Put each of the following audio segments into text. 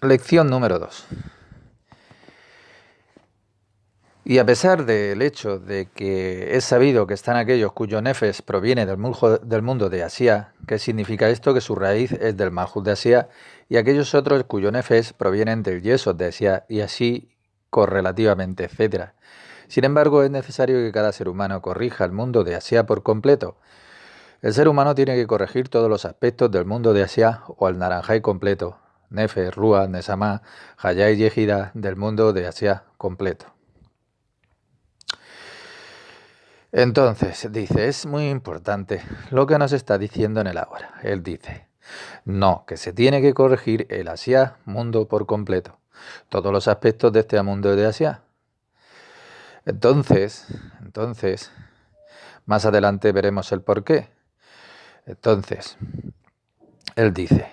Lección número 2. Y a pesar del hecho de que es sabido que están aquellos cuyo nefes proviene del mundo de Asia, ¿qué significa esto? Que su raíz es del Malhut de Asia, y aquellos otros cuyo nefes provienen del Yesod de Asia, y así correlativamente, etc. Sin embargo, es necesario que cada ser humano corrija el mundo de Asia por completo. El ser humano tiene que corregir todos los aspectos del mundo de Asia o el Naranjai completo, Nefes, Ruach, Nesamá, Hayá y Yehida del mundo de Asia completo. Entonces, dice, es muy importante lo que nos está diciendo en el ahora. Él dice, no, que se tiene que corregir el Asia mundo por completo, todos los aspectos de este mundo de Asia. Entonces, más adelante veremos el porqué. Entonces, él dice,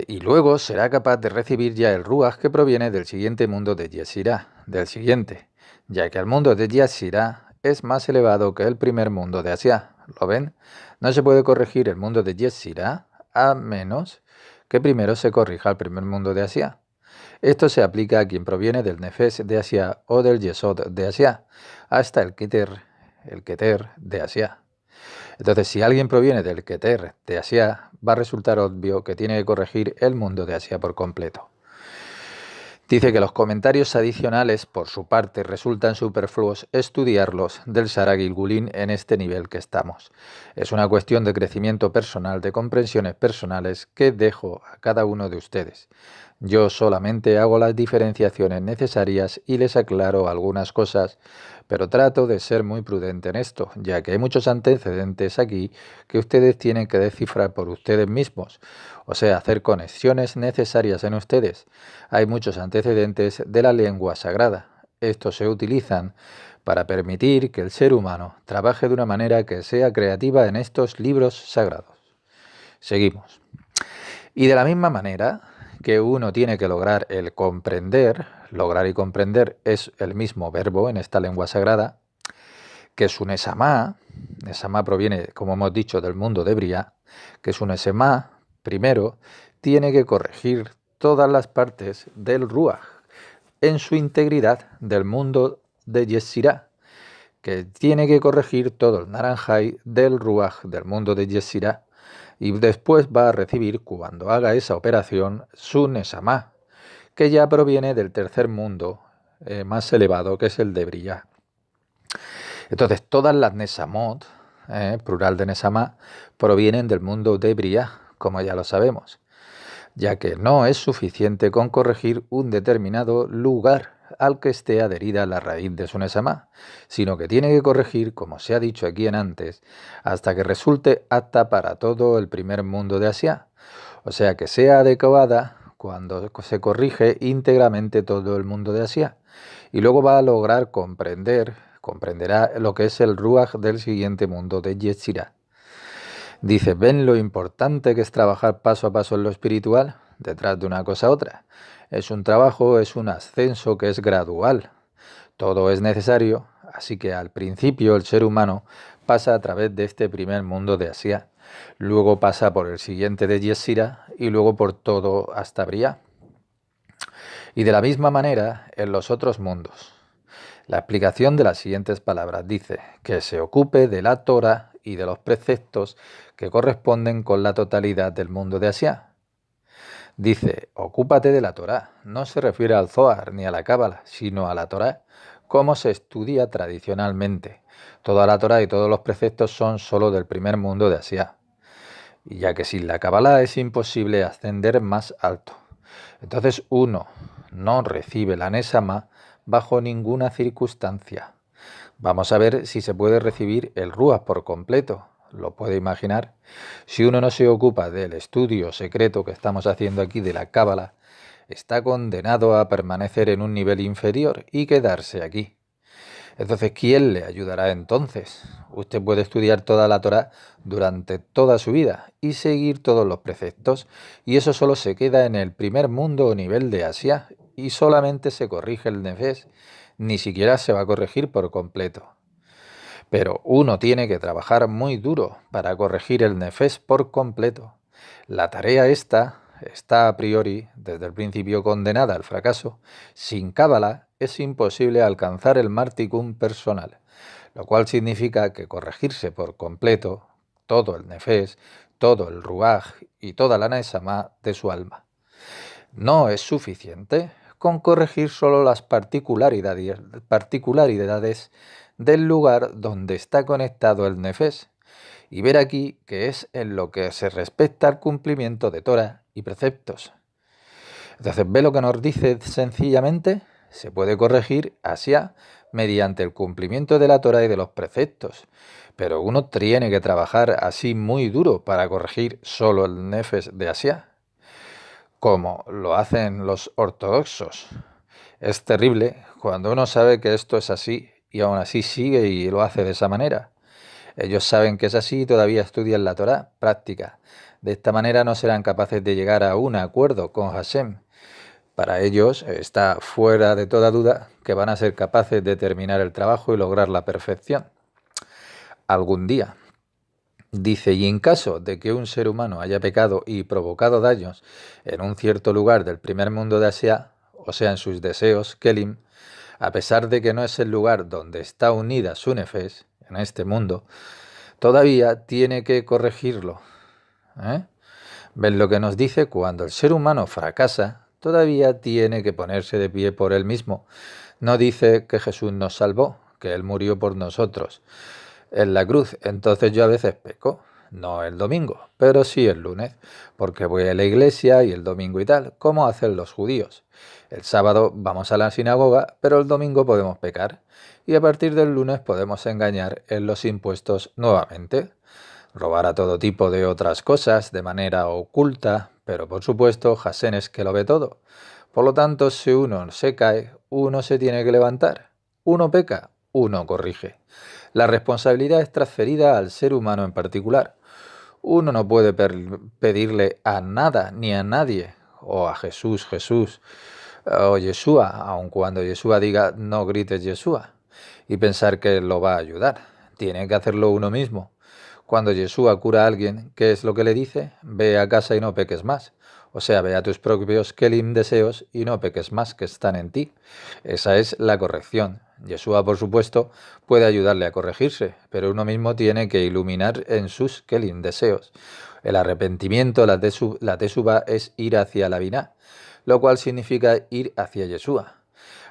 y luego será capaz de recibir ya el Ruach que proviene del siguiente mundo de Yesirá, del siguiente, ya que el mundo de Yesirá es más elevado que el primer mundo de Asia. ¿Lo ven? No se puede corregir el mundo de Yesirá a menos que primero se corrija el primer mundo de Asia. Esto se aplica a quien proviene del Nefes de Asia o del Yesod de Asia, hasta el Keter de Asia. Entonces, si alguien proviene del Keter de Asia, va a resultar obvio que tiene que corregir el mundo de Asia por completo. Dice que los comentarios adicionales, por su parte, resultan superfluos estudiarlos del Shara Gilgulin en este nivel que estamos. Es una cuestión de crecimiento personal, de comprensiones personales que dejo a cada uno de ustedes. Yo solamente hago las diferenciaciones necesarias y les aclaro algunas cosas, pero trato de ser muy prudente en esto, ya que hay muchos antecedentes aquí que ustedes tienen que descifrar por ustedes mismos, o sea, hacer conexiones necesarias en ustedes. Hay muchos antecedentes de la lengua sagrada. Estos se utilizan para permitir que el ser humano trabaje de una manera que sea creativa en estos libros sagrados. Seguimos. Y de la misma manera que uno tiene que lograr el comprender, lograr y comprender es el mismo verbo en esta lengua sagrada, que es un esamá. Esamá proviene, como hemos dicho, del mundo de Briá, que es un esamá, primero, tiene que corregir todas las partes del Ruach en su integridad del mundo de Yesirá, que tiene que corregir todo el Naranjai del Ruach del mundo de Yesirá, y después va a recibir, cuando haga esa operación, su Nesamá, que ya proviene del tercer mundo más elevado, que es el de Briá. Entonces, todas las Nesamot, plural de Nesamá, provienen del mundo de Briá, como ya lo sabemos, ya que no es suficiente con corregir un determinado lugar al que esté adherida la raíz de su Nesamá, sino que tiene que corregir, como se ha dicho aquí en antes, hasta que resulte apta para todo el primer mundo de Asia, o sea que sea adecuada cuando se corrige íntegramente todo el mundo de Asia, y luego va a lograr comprenderá lo que es el Ruach del siguiente mundo de Yetzirah. Dice, ¿ven lo importante que es trabajar paso a paso en lo espiritual? Detrás de una cosa a otra. Es un trabajo, es un ascenso que es gradual. Todo es necesario, así que al principio el ser humano pasa a través de este primer mundo de Asia, luego pasa por el siguiente de Yesira y luego por todo hasta Briá. Y de la misma manera en los otros mundos. La explicación de las siguientes palabras dice que se ocupe de la Torah y de los preceptos que corresponden con la totalidad del mundo de Asia. Dice, ocúpate de la Torah. No se refiere al Zohar ni a la Cábala, sino a la Torah, como se estudia tradicionalmente. Toda la Torah y todos los preceptos son solo del primer mundo de Asia, y ya que sin la Cábala es imposible ascender más alto. Entonces uno no recibe la Nesama bajo ninguna circunstancia. Vamos a ver si se puede recibir el Ruach por completo. ¿Lo puede imaginar? Si uno no se ocupa del estudio secreto que estamos haciendo aquí de la Cábala, está condenado a permanecer en un nivel inferior y quedarse aquí. Entonces, ¿quién le ayudará entonces? Usted puede estudiar toda la Torá durante toda su vida y seguir todos los preceptos, y eso solo se queda en el primer mundo o nivel de Asia, y solamente se corrige el nefes, ni siquiera se va a corregir por completo. Pero uno tiene que trabajar muy duro para corregir el nefes por completo. La tarea esta está a priori, desde el principio, condenada al fracaso, sin cábala es imposible alcanzar el marticum personal, lo cual significa que corregirse por completo todo el nefes, todo el ruaj y toda la nesama de su alma. No es suficiente con corregir solo las particularidades del lugar donde está conectado el nefes, y ver aquí que es en lo que se respecta al cumplimiento de Torah y preceptos. Entonces, ¿ve lo que nos dice sencillamente? Se puede corregir Asia mediante el cumplimiento de la Torah y de los preceptos, pero uno tiene que trabajar así muy duro para corregir solo el nefes de Asia, como lo hacen los ortodoxos. Es terrible cuando uno sabe que esto es así y aún así sigue y lo hace de esa manera. Ellos saben que es así y todavía estudian la Torá práctica. De esta manera no serán capaces de llegar a un acuerdo con Hashem. Para ellos está fuera de toda duda que van a ser capaces de terminar el trabajo y lograr la perfección. Algún día. Dice, y en caso de que un ser humano haya pecado y provocado daños en un cierto lugar del primer mundo de Asia, o sea, en sus deseos, Kelim, a pesar de que no es el lugar donde está unida su nefes, en este mundo, todavía tiene que corregirlo. ¿Ven lo que nos dice? Cuando el ser humano fracasa, todavía tiene que ponerse de pie por él mismo. No dice que Jesús nos salvó, que Él murió por nosotros en la cruz. Entonces yo a veces peco, no el domingo, pero sí el lunes, porque voy a la iglesia y el domingo y tal, como hacen los judíos. El sábado vamos a la sinagoga, pero el domingo podemos pecar. Y a partir del lunes podemos engañar en los impuestos nuevamente. Robar a todo tipo de otras cosas de manera oculta, pero por supuesto Hashem es que lo ve todo. Por lo tanto, si uno se cae, uno se tiene que levantar. Uno peca, uno corrige. La responsabilidad es transferida al ser humano en particular. Uno no puede pedirle a nada ni a nadie, o a Jesús, o Yeshua, aun cuando Yeshua diga no grites Yeshua, y pensar que lo va a ayudar. Tiene que hacerlo uno mismo. Cuando Yeshua cura a alguien, ¿qué es lo que le dice? Ve a casa y no peques más. O sea, ve a tus propios kelim deseos y no peques más que están en ti. Esa es la corrección. Yeshua, por supuesto, puede ayudarle a corregirse, pero uno mismo tiene que iluminar en sus kelim deseos. El arrepentimiento, la teshuva, es ir hacia la biná, lo cual significa ir hacia Yeshua.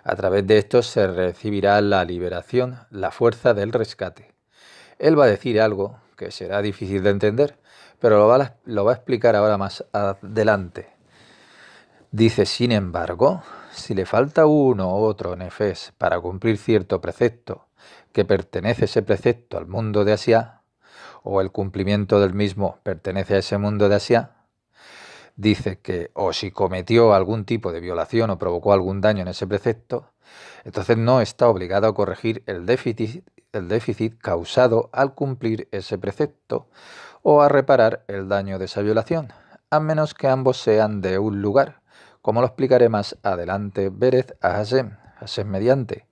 A través de esto se recibirá la liberación, la fuerza del rescate. Él va a decir algo que será difícil de entender, pero lo va a explicar ahora más adelante. Dice, sin embargo, si le falta uno u otro nefes para cumplir cierto precepto, que pertenece ese precepto al mundo de Asia, o el cumplimiento del mismo pertenece a ese mundo de Asia, dice que, o si cometió algún tipo de violación o provocó algún daño en ese precepto, entonces no está obligado a corregir el déficit causado al cumplir ese precepto o a reparar el daño de esa violación, a menos que ambos sean de un lugar, como lo explicaré más adelante, Berez a Hashem mediante.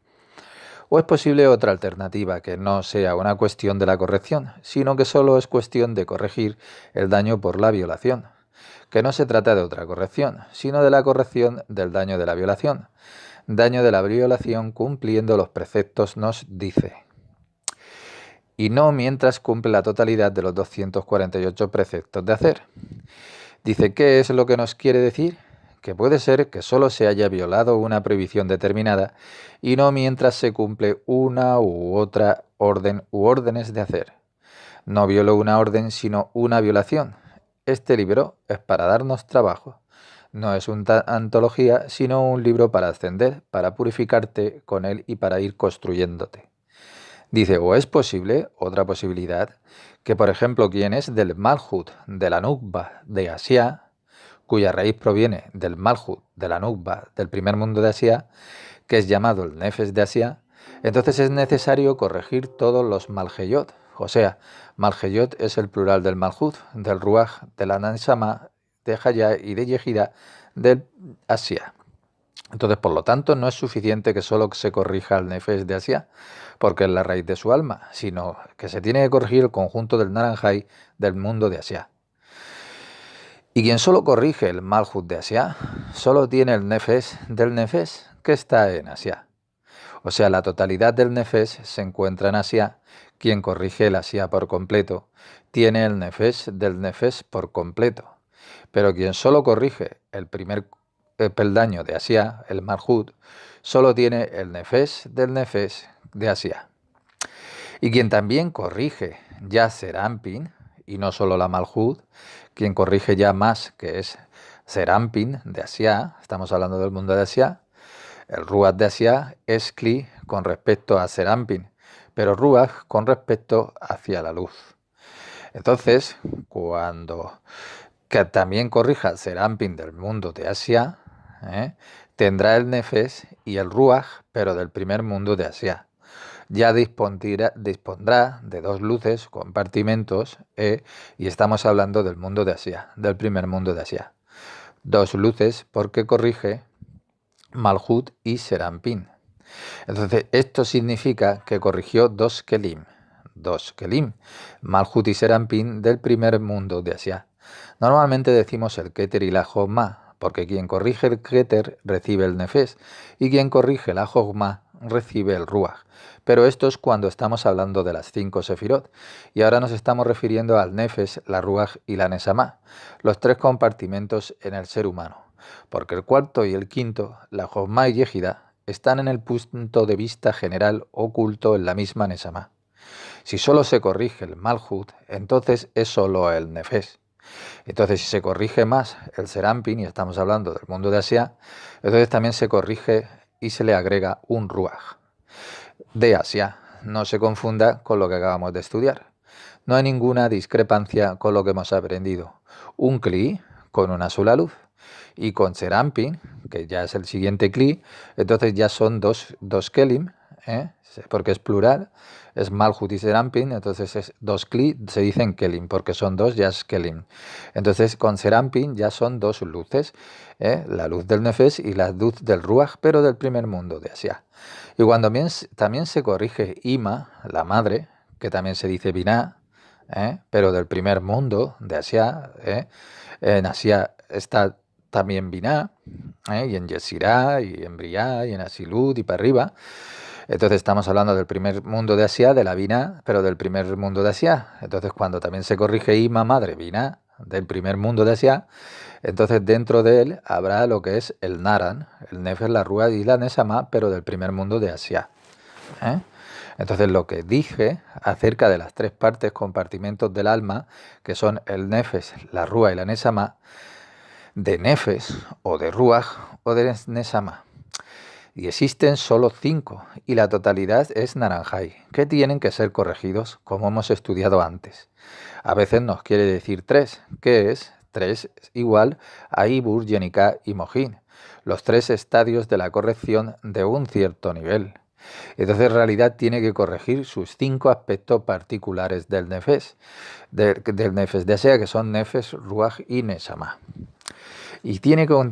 ¿O es posible otra alternativa que no sea una cuestión de la corrección, sino que solo es cuestión de corregir el daño por la violación? Que no se trata de otra corrección, sino de la corrección del daño de la violación. Daño de la violación cumpliendo los preceptos nos dice. Y no mientras cumple la totalidad de los 248 preceptos de hacer. Dice, ¿qué es lo que nos quiere decir? Que puede ser que solo se haya violado una prohibición determinada y no mientras se cumple una u otra orden u órdenes de hacer. No violó una orden, sino una violación. Este libro es para darnos trabajo. No es una antología, sino un libro para ascender, para purificarte con él y para ir construyéndote. Dice, o es posible, otra posibilidad, que por ejemplo quien es del Malhut, de la Nukba, de Asia, cuya raíz proviene del Malhut, de la Nukba, del primer mundo de Asia, que es llamado el Nefes de Asia, entonces es necesario corregir todos los Malheyot. O sea, Malheyot es el plural del Malhut, del Ruaj, de la Neshama, de Haya y de Yehida del Asia. Entonces, por lo tanto, no es suficiente que solo se corrija el Nefes de Asia, porque es la raíz de su alma, sino que se tiene que corregir el conjunto del Naranjai del mundo de Asia. Y quien solo corrige el Malhut de Asia, solo tiene el Nefesh del Nefesh que está en Asia. O sea, la totalidad del Nefesh se encuentra en Asia. Quien corrige el Asia por completo tiene el Nefesh del Nefesh por completo. Pero quien solo corrige el primer peldaño de Asia, el Malhut, solo tiene el Nefesh del Nefesh de Asia. Y quien también corrige ya Serampin, y no solo la Malhut, quien corrige ya más, que es Serampin de Asia, estamos hablando del mundo de Asia, el Ruach de Asia es Kli con respecto a Serampin, pero Ruach con respecto hacia la luz. Entonces, cuando que también corrija Serampin del mundo de Asia, tendrá el Nefesh y el Ruach, pero del primer mundo de Asia. Ya dispondrá de dos luces, compartimentos, y estamos hablando del mundo de Asia, del primer mundo de Asia. Dos luces porque corrige Malhut y Serampin. Entonces, esto significa que corrigió dos Kelim, Malhut y Serampin del primer mundo de Asia. Normalmente decimos el Keter y la Jogma, porque quien corrige el Keter recibe el Nefesh y quien corrige la Jogma recibe el Ruach. Pero esto es cuando estamos hablando de las 5 Sefirot. Y ahora nos estamos refiriendo al Nefesh, la Ruach y la Nesamá, los 3 compartimentos en el ser humano. Porque el cuarto y el quinto, la Jogma y Yehida, están en el punto de vista general oculto en la misma Nesamá. Si solo se corrige el Malhut, entonces es solo el Nefesh. Entonces, si se corrige más el Serampin, y estamos hablando del mundo de Asia, entonces también se corrige y se le agrega un Ruach de Asia. No se confunda con lo que acabamos de estudiar. No hay ninguna discrepancia con lo que hemos aprendido. Un Kli con una sola luz. Y con Serampin, que ya es el siguiente Kli, entonces ya son dos Kelim, porque es plural, es Malhut y Serampin, entonces es dos Kli, se dicen Kelim, porque son dos, ya es Kelim. Entonces con Serampin ya son dos luces, la luz del Nefesh y la luz del Ruach, pero del primer mundo de Asia. Y cuando también se corrige Ima, la madre, que también se dice Binah, pero del primer mundo de Asia, en Asia está también Binah, y en Yesirá, y en Briá, y en Asilut, y para arriba. Entonces estamos hablando del primer mundo de Asia, de la Binah, pero del primer mundo de Asia. Entonces cuando también se corrige Ima, madre, Binah, del primer mundo de Asia, entonces dentro de él habrá lo que es el Naran, el Nefesh, la Ruach y la Nesamá, pero del primer mundo de Asia. Entonces lo que dije acerca de las 3 partes, compartimentos del alma, que son el Nefesh, la Ruach y la Nesamá, de Nefesh o de Ruach o de Nesamá. Y existen solo 5 y la totalidad es Naranjai, que tienen que ser corregidos como hemos estudiado antes. A veces nos quiere decir 3, que es 3 igual a Ibur, Yenika y Mohin, los 3 estadios de la corrección de un cierto nivel. Entonces en realidad tiene que corregir sus 5 aspectos particulares del Nefesh, del Nefesh de Asia, que son Nefesh, Ruach y Nesamá. Y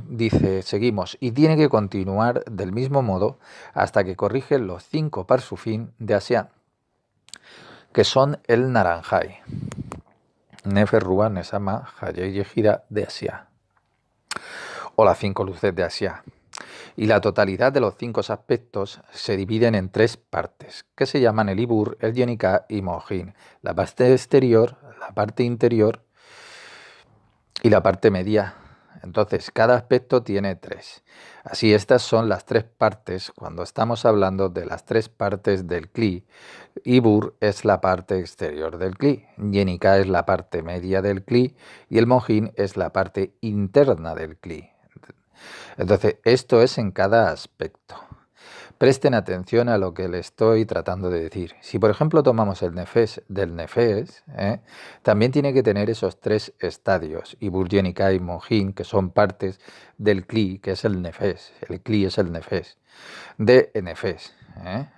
dice, seguimos, y tiene que continuar del mismo modo hasta que corrige los 5 parsufín de Asia, que son el Naranjai, Nefesh, Ruach, Nesamá, Hayei y Yehida de Asia, o las 5 luces de Asia. Y la totalidad de los 5 aspectos se dividen en 3 partes, que se llaman el Ibur, el Yenika y Mohin, la parte exterior, la parte interior y la parte media. Entonces, cada aspecto tiene 3. Así, estas son las 3 partes cuando estamos hablando de las 3 partes del Kli. Ibur es la parte exterior del Kli, Yenika es la parte media del Kli y el Mohin es la parte interna del Kli. Entonces, esto es en cada aspecto. Presten atención a lo que le estoy tratando de decir. Si, por ejemplo, tomamos el Nefesh del Nefesh, también tiene que tener esos 3 estadios, Ibur, Yenika y Mohin, que son partes del Kli, que es el Nefesh. El Kli es el Nefesh de Nefesh.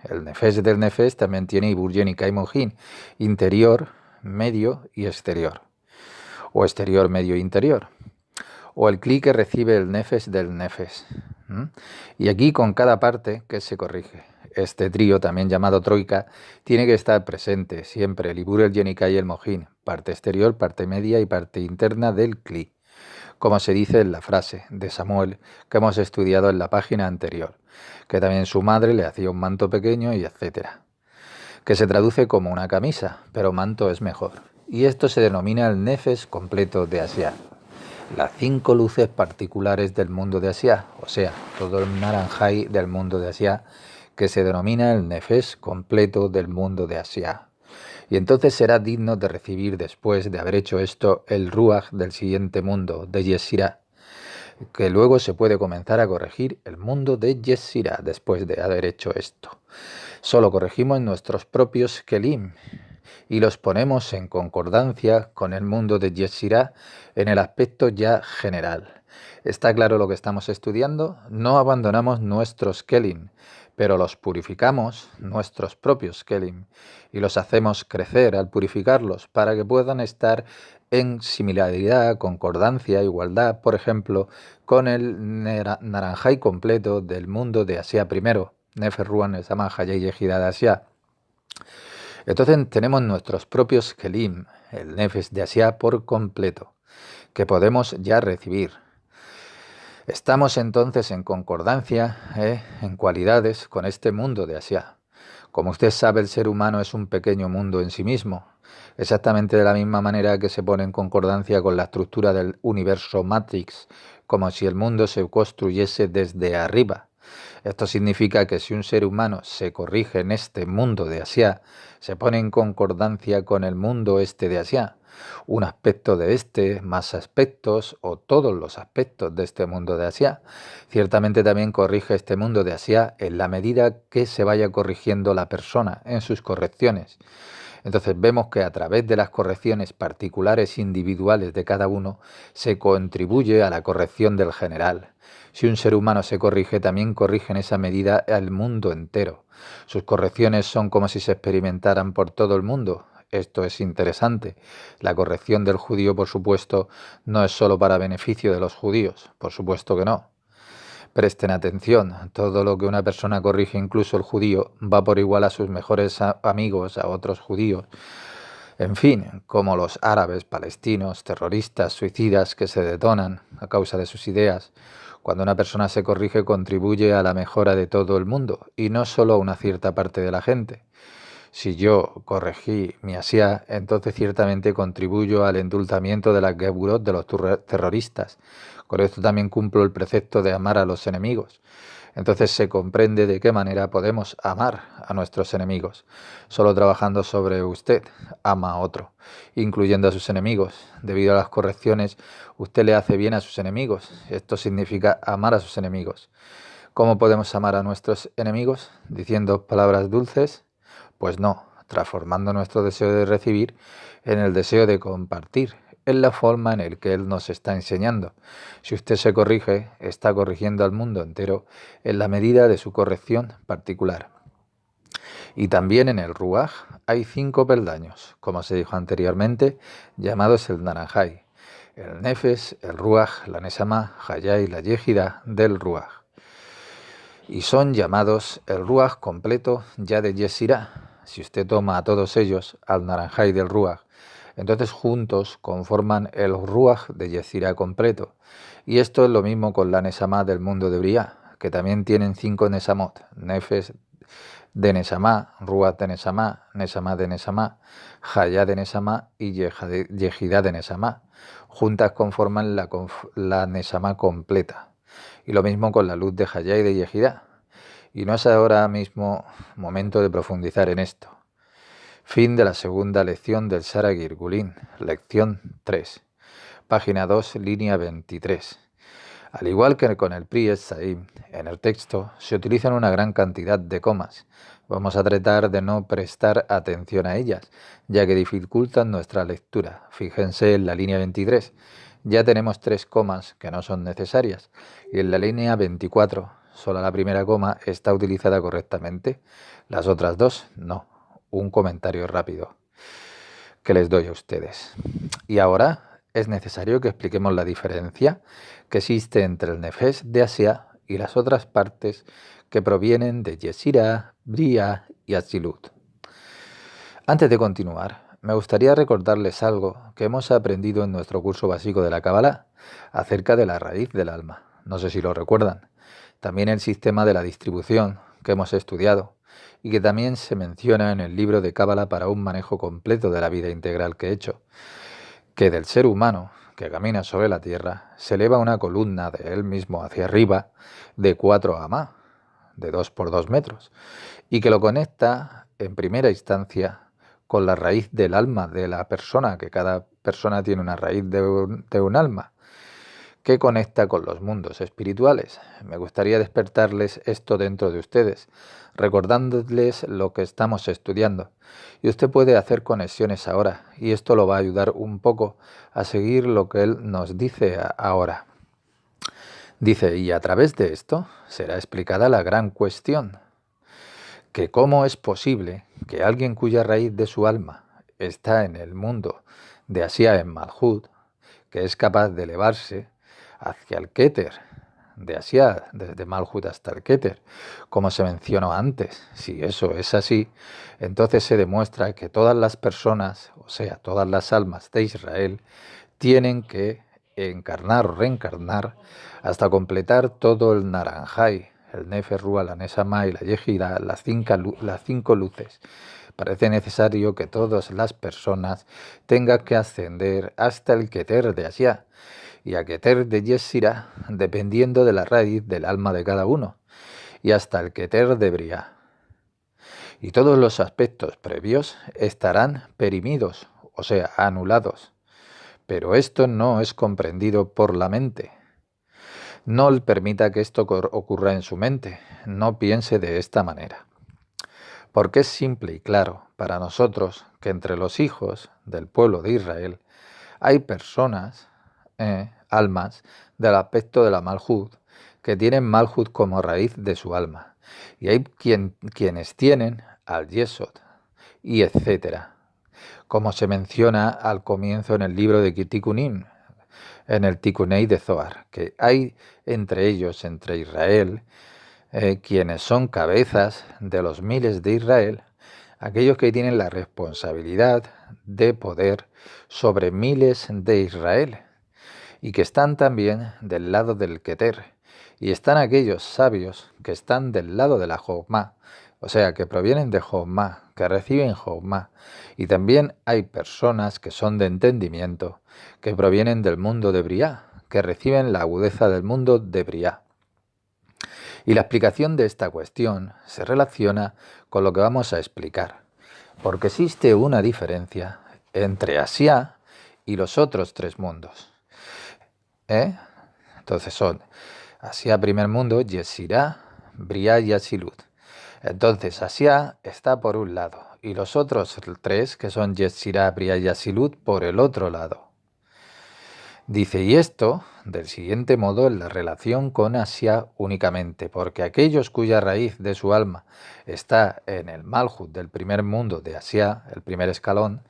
El Nefesh del Nefesh también tiene Ibur, Yenika y Mohin, interior, medio y exterior. O exterior, medio e interior. O el Kli que recibe el Nefesh del Nefesh. Y aquí con cada parte que se corrige. Este trío, también llamado troika, tiene que estar presente siempre el Ibur, el Yenika y el Mohin, parte exterior, parte media y parte interna del Kli. como se dice en la frase de Samuel que hemos estudiado en la página anterior, que también su madre le hacía un manto pequeño y etcétera, que se traduce como una camisa, pero manto es mejor. Y esto se denomina el Nefesh completo de Asia, las 5 luces particulares del mundo de Asia, o sea, todo el naranjai del mundo de Asia, que se denomina el Nefesh completo del mundo de Asia. Y entonces será digno de recibir, después de haber hecho esto, el Ruach del siguiente mundo, de Yesirá, que luego se puede comenzar a corregir el mundo de Yesirá después de haber hecho esto. Solo corregimos nuestros propios Kelim y los ponemos en concordancia con el mundo de Yesirá en el aspecto ya general. ¿Está claro lo que estamos estudiando? No abandonamos nuestros Kelim, pero los purificamos, nuestros propios Kelim, y los hacemos crecer al purificarlos para que puedan estar en similaridad, concordancia, igualdad, por ejemplo, con el naranjai completo del mundo de Asia primero, Nefer Ruach Nesama Hayei Yehida de Asia. Entonces tenemos nuestros propios Kelim, el Nefesh de Asia por completo, que podemos ya recibir. Estamos entonces en concordancia, en cualidades, con este mundo de Asia. Como usted sabe, el ser humano es un pequeño mundo en sí mismo, exactamente de la misma manera que se pone en concordancia con la estructura del universo Matrix, como si el mundo se construyese desde arriba. Esto significa que si un ser humano se corrige en este mundo de Asia, se pone en concordancia con el mundo este de Asia, un aspecto de este, más aspectos o todos los aspectos de este mundo de Asia, ciertamente también corrige este mundo de Asia en la medida que se vaya corrigiendo la persona en sus correcciones. Entonces vemos que a través de las correcciones particulares individuales de cada uno se contribuye a la corrección del general. Si un ser humano se corrige, también corrige en esa medida al mundo entero. Sus correcciones son como si se experimentaran por todo el mundo. Esto es interesante. La corrección del judío, por supuesto, no es solo para beneficio de los judíos, por supuesto que no. Presten atención, todo lo que una persona corrige, incluso el judío, va por igual a sus mejores amigos, a otros judíos. En fin, como los árabes, palestinos, terroristas, suicidas que se detonan a causa de sus ideas. Cuando una persona se corrige, contribuye a la mejora de todo el mundo, y no solo a una cierta parte de la gente. Si yo corregí mi Asia, entonces ciertamente contribuyo al endulzamiento de las geburot de los terroristas. Con esto también cumplo el precepto de amar a los enemigos. Entonces se comprende de qué manera podemos amar a nuestros enemigos. Solo trabajando sobre usted, ama a otro, incluyendo a sus enemigos. Debido a las correcciones, usted le hace bien a sus enemigos. Esto significa amar a sus enemigos. ¿Cómo podemos amar a nuestros enemigos? ¿Diciendo palabras dulces? Pues no, transformando nuestro deseo de recibir en el deseo de compartir, en la forma en la que Él nos está enseñando. Si usted se corrige, está corrigiendo al mundo entero en la medida de su corrección particular. Y también en el Ruach hay 5 peldaños, como se dijo anteriormente, llamados el Naranjai, el Nefesh, el Ruach, la Nesama, Hayai, la Yehida del Ruach. Y son llamados el Ruach completo ya de Yesirá. Si usted toma a todos ellos al Naranjai del Ruach, entonces juntos conforman el Ruach de Yesirá completo. Y esto es lo mismo con la Nesama del mundo de Briá, que también tienen 5 Nesamot, Nefesh de Nesamá, Ruach de Nesamá, Nesamá de Nesamá, Hayá de Nesamá y Yehidá de Nesamá. Juntas conforman la Nesamá completa. Y lo mismo con la luz de Hayá y de Yehidá. Y no es ahora mismo momento de profundizar en esto. Fin de la segunda lección del Sara Girgulin, lección 3, página 2, línea 23. Al igual que con el Pri Saim, en el texto se utilizan una gran cantidad de comas. Vamos a tratar de no prestar atención a ellas, ya que dificultan nuestra lectura. Fíjense en la línea 23. Ya tenemos 3 comas que no son necesarias, y en la línea 24, solo la primera coma está utilizada correctamente, las otras 2 no. Un comentario rápido que les doy a ustedes. Y ahora es necesario que expliquemos la diferencia que existe entre el Nefesh de Asia y las otras partes que provienen de Yesirá, Briá y Atzilut. Antes de continuar, me gustaría recordarles algo que hemos aprendido en nuestro curso básico de la Kabbalah, acerca de la raíz del alma. No sé si lo recuerdan. También el sistema de la distribución que hemos estudiado y que también se menciona en el libro de Cábala para un manejo completo de la vida integral que he hecho, que del ser humano que camina sobre la tierra se eleva una columna de él mismo hacia arriba de 4 amá, de 2 por 2 metros, y que lo conecta en primera instancia con la raíz del alma de la persona, que cada persona tiene una raíz de un alma, que conecta con los mundos espirituales. Me gustaría despertarles esto dentro de ustedes, recordándoles lo que estamos estudiando. Y usted puede hacer conexiones ahora, y esto lo va a ayudar un poco a seguir lo que él nos dice ahora. Dice, y a través de esto será explicada la gran cuestión, que cómo es posible que alguien cuya raíz de su alma está en el mundo de Asia en Malhut, que es capaz de elevarse hacia el Keter, de Asia, desde Malhut hasta el Keter, como se mencionó antes. Si eso es así, entonces se demuestra que todas las personas, o sea, todas las almas de Israel, tienen que encarnar o reencarnar hasta completar todo el Naranjai, el Nefer, Ruach, la Neshama y la Yehida, las 5 luces. Parece necesario que todas las personas tengan que ascender hasta el Keter de Asia y a Keter de Yesira, dependiendo de la raíz del alma de cada uno, y hasta el Keter de Briah. Y todos los aspectos previos estarán perimidos, o sea, anulados. Pero esto no es comprendido por la mente. No le permita que esto ocurra en su mente. No piense de esta manera. Porque es simple y claro para nosotros que entre los hijos del pueblo de Israel hay personas, almas, del aspecto de la Malhut, que tienen Malhut como raíz de su alma. Y hay quienes tienen al Yesod, y etcétera. Como se menciona al comienzo en el libro de Tikkunim, en el Tikkunei de Zohar, que hay entre ellos, entre Israel, quienes son cabezas de los miles de Israel, aquellos que tienen la responsabilidad de poder sobre miles de Israel, y que están también del lado del Keter, y están aquellos sabios que están del lado de la Jochma, o sea, que provienen de Jochma, que reciben Jochma, y también hay personas que son de entendimiento, que provienen del mundo de Briah, que reciben la agudeza del mundo de Briah. Y la explicación de esta cuestión se relaciona con lo que vamos a explicar, porque existe una diferencia entre Asia y los otros 3 mundos. Entonces son Asia primer mundo, Yesirá, Briah y Asilut. Entonces Asia está por un lado y los otros 3, que son Yesirá, Briah y Asilut, por el otro lado. Dice, y esto del siguiente modo en la relación con Asia únicamente, porque aquellos cuya raíz de su alma está en el Malhut del primer mundo de Asia, el primer escalón,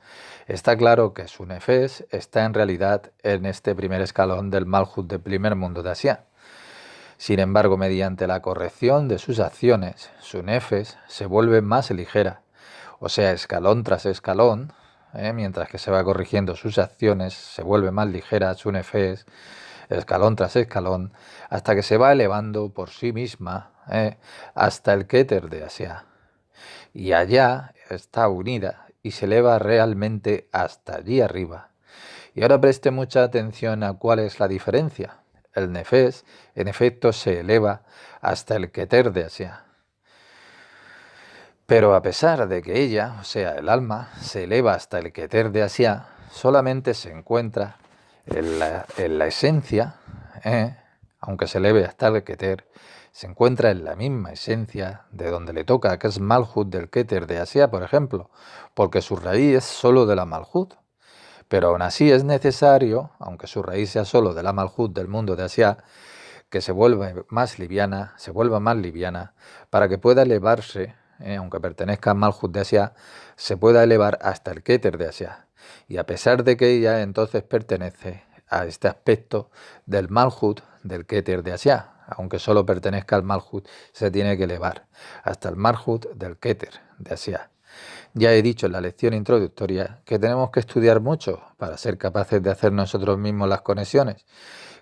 está claro que su Nefes está en realidad en este primer escalón del Malhut del primer mundo de Asia. Sin embargo, mediante la corrección de sus acciones, su Nefes se vuelve más ligera, o sea, escalón tras escalón, mientras que se va corrigiendo sus acciones, se vuelve más ligera su Nefes, escalón tras escalón, hasta que se va elevando por sí misma hasta el Keter de Asia. Y allá está unida y se eleva realmente hasta allí arriba. Y ahora preste mucha atención a cuál es la diferencia. El Nefes, en efecto, se eleva hasta el Keter de Asia. Pero a pesar de que ella, o sea, el alma, se eleva hasta el Keter de Asia, solamente se encuentra en la esencia, aunque se eleve hasta el Keter, se encuentra en la misma esencia de donde le toca, que es Malhut del Keter de Asia, por ejemplo, porque su raíz es solo de la Malhut. Pero aún así es necesario, aunque su raíz sea solo de la Malhut del mundo de Asia, que se vuelva más liviana, para que pueda elevarse, aunque pertenezca al Malhut de Asia, se pueda elevar hasta el Keter de Asia. Y a pesar de que ella entonces pertenece a este aspecto del Malhut del Keter de Asia, aunque solo pertenezca al Malhut, se tiene que elevar hasta el Malhut del Keter de Asia. Ya he dicho en la lección introductoria que tenemos que estudiar mucho para ser capaces de hacer nosotros mismos las conexiones.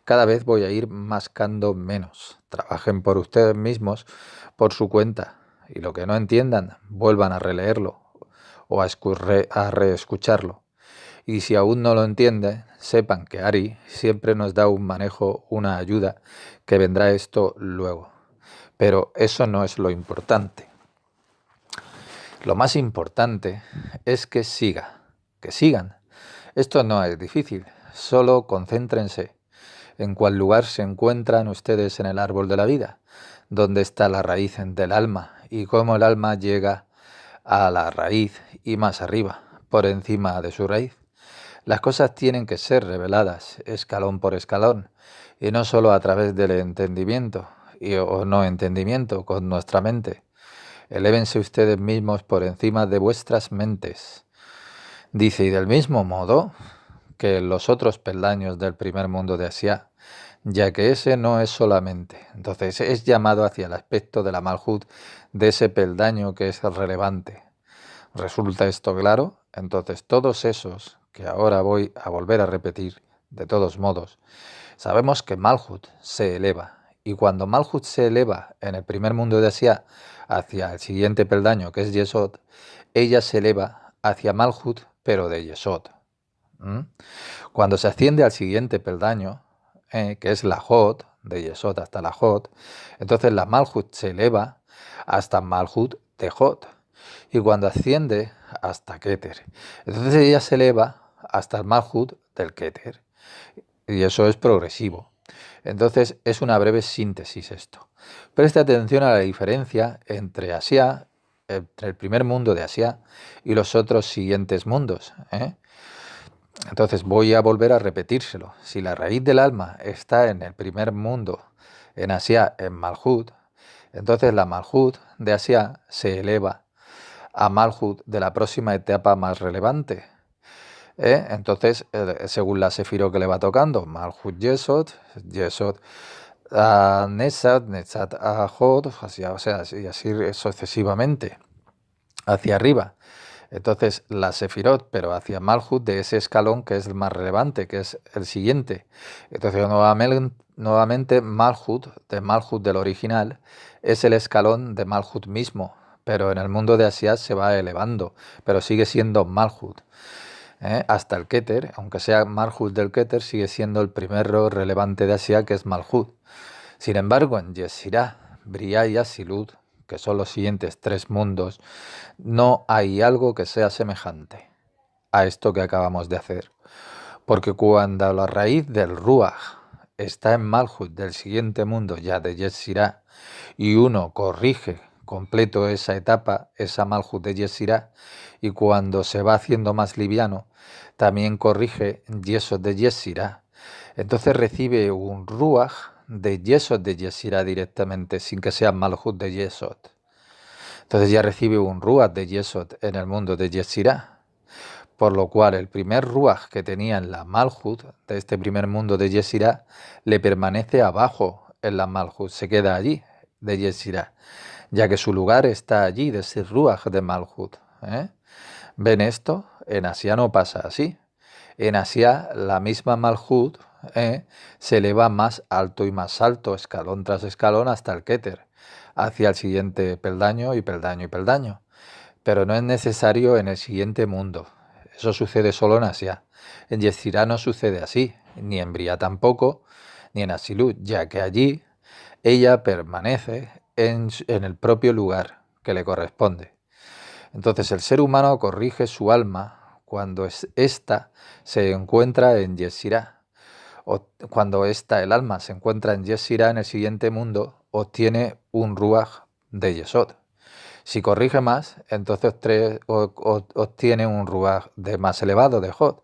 Cada vez voy a ir mascando menos. Trabajen por ustedes mismos, por su cuenta. Y lo que no entiendan, vuelvan a releerlo o a reescucharlo. Y si aún no lo entienden, sepan que Ari siempre nos da un manejo, una ayuda, que vendrá esto luego. Pero eso no es lo importante. Lo más importante es que sigan. Esto no es difícil, solo concéntrense en cuál lugar se encuentran ustedes en el árbol de la vida, dónde está la raíz del alma y cómo el alma llega a la raíz y más arriba, por encima de su raíz. Las cosas tienen que ser reveladas escalón por escalón y no solo a través del entendimiento o no entendimiento con nuestra mente. Elévense ustedes mismos por encima de vuestras mentes. Dice, y del mismo modo que los otros peldaños del primer mundo de Asia, ya que ese no es solamente. Entonces es llamado hacia el aspecto de la Malhut de ese peldaño que es relevante. ¿Resulta esto claro? Entonces todos esos que ahora voy a volver a repetir, de todos modos, sabemos que Malhut se eleva. Y cuando Malhut se eleva en el primer mundo de Asia hacia el siguiente peldaño, que es Yesod, ella se eleva hacia Malhut, pero de Yesod. Cuando se asciende al siguiente peldaño, que es la Hod, de Yesod hasta la Hod, entonces la Malhut se eleva hasta Malhut de Hod. Y cuando asciende hasta Keter, entonces ella se eleva hasta el Malhut del Keter. Y eso es progresivo. Entonces es una breve síntesis esto. Preste atención a la diferencia entre Asia, entre el primer mundo de Asia y los otros siguientes mundos. Entonces voy a volver a repetírselo. Si la raíz del alma está en el primer mundo, en Asia, en Malhut, entonces la Malhut de Asia se eleva a Malhut de la próxima etapa más relevante. Entonces, según la sefiro que le va tocando, Malhut Yesod, Yesod a Netzat, Netzat a Hod, y así sucesivamente, hacia arriba. Entonces, la sefirot, pero hacia Malhut de ese escalón que es el más relevante, que es el siguiente. Entonces, nuevamente Malhut, de Malhut del original, es el escalón de Malhut mismo, pero en el mundo de Asia se va elevando, pero sigue siendo Malhut. Hasta el Keter, aunque sea Malhut del Keter, sigue siendo el primero relevante de Asia, que es Malhut. Sin embargo, en Yesirá, Briá y Asilut, que son los siguientes tres mundos, no hay algo que sea semejante a esto que acabamos de hacer. Porque cuando la raíz del Ruach está en Malhut del siguiente mundo, ya de Yesirá, y uno corrige completo esa etapa, esa Malhut de Yesirá, y cuando se va haciendo más liviano, también corrige Yesod de Yesirá. Entonces recibe un Ruach de Yesod de Yesirá directamente, sin que sea Malhut de Yesod. Entonces ya recibe un Ruach de Yesod en el mundo de Yesirá. Por lo cual el primer Ruach que tenía en la Malhut, de este primer mundo de Yesirá, le permanece abajo en la Malhut, se queda allí, de Yesirá, ya que su lugar está allí, de ese Ruach de Malhut. ¿Ven esto? En Asia no pasa así. En Asia la misma Malhut se eleva más alto y más alto, escalón tras escalón, hasta el Keter, hacia el siguiente peldaño y peldaño y peldaño. Pero no es necesario en el siguiente mundo. Eso sucede solo en Asia. En Yesirá no sucede así, ni en Briá tampoco, ni en Asilut, ya que allí ella permanece en el propio lugar que le corresponde. Entonces el ser humano corrige su alma cuando ésta se encuentra en Yesirá. O cuando el alma se encuentra en Yesirá, en el siguiente mundo, obtiene un Ruach de Yesod. Si corrige más, entonces obtiene un Ruach de más elevado, de Hod,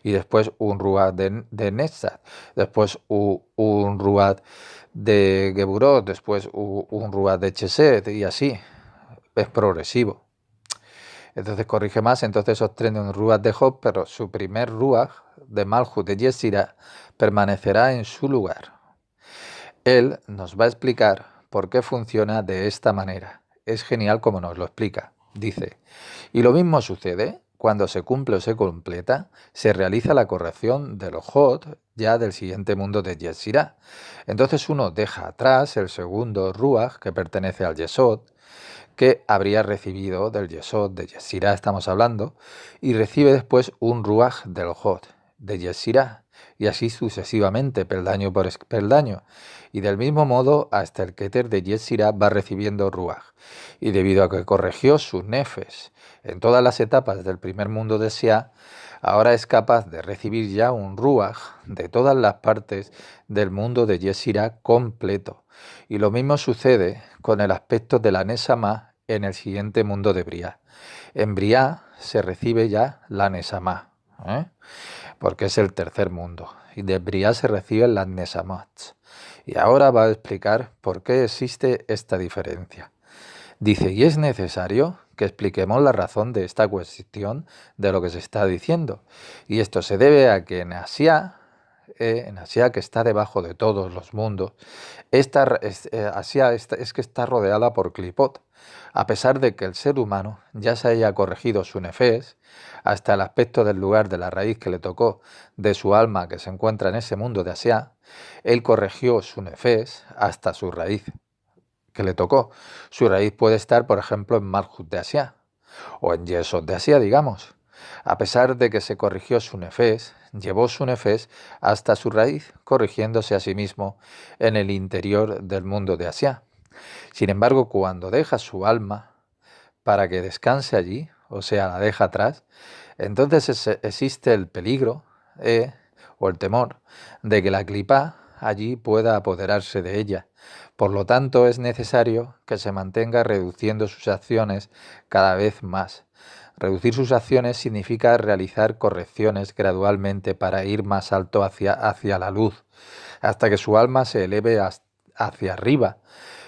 y después un Ruach de Netzat, después un Ruach de Geburot, después un Ruach de Chesed, y así. Es progresivo. Entonces corrige más, entonces obtiene un Ruach de Hod, pero su primer Ruach de Malhut de Yesirá permanecerá en su lugar. Él nos va a explicar por qué funciona de esta manera. Es genial como nos lo explica. Dice, y lo mismo sucede cuando se cumple o se completa, se realiza la corrección de los Hod ya del siguiente mundo de Yetzirah. Entonces uno deja atrás el segundo Ruach, que pertenece al Yesod, que habría recibido del Yesod, de Yetzirah estamos hablando, y recibe después un Ruach del Hod, de Yetzirah, y así sucesivamente, peldaño por peldaño. Y del mismo modo, hasta el Keter de Yetzirah va recibiendo Ruach. Y debido a que corrigió sus nefes en todas las etapas del primer mundo de Sia, ahora es capaz de recibir ya un Ruach de todas las partes del mundo de Yetzirah completo. Y lo mismo sucede con el aspecto de la Nesama en el siguiente mundo de Briah. En Briah se recibe ya la Nesama, porque es el tercer mundo, y de Briah se reciben las Nesamats. Y ahora va a explicar por qué existe esta diferencia. Dice, y es necesario que expliquemos la razón de esta cuestión de lo que se está diciendo. Y esto se debe a que en Asia, que está debajo de todos los mundos, Asia es que está rodeada por Klipot. A pesar de que el ser humano ya se haya corregido su nefes, hasta el aspecto del lugar de la raíz que le tocó de su alma que se encuentra en ese mundo de Asia, él corrigió su nefes hasta su raíz que le tocó. Su raíz puede estar, por ejemplo, en Malhut de Asia, o en Yesod de Asia, digamos. A pesar de que se corrigió su nefes, llevó su nefes hasta su raíz, corrigiéndose a sí mismo en el interior del mundo de Asia. Sin embargo, cuando deja su alma para que descanse allí, o sea, la deja atrás, entonces existe el peligro o el temor de que la clipá allí pueda apoderarse de ella. Por lo tanto, es necesario que se mantenga reduciendo sus acciones cada vez más. Reducir sus acciones significa realizar correcciones gradualmente para ir más alto hacia la luz, hasta que su alma se eleve hacia arriba,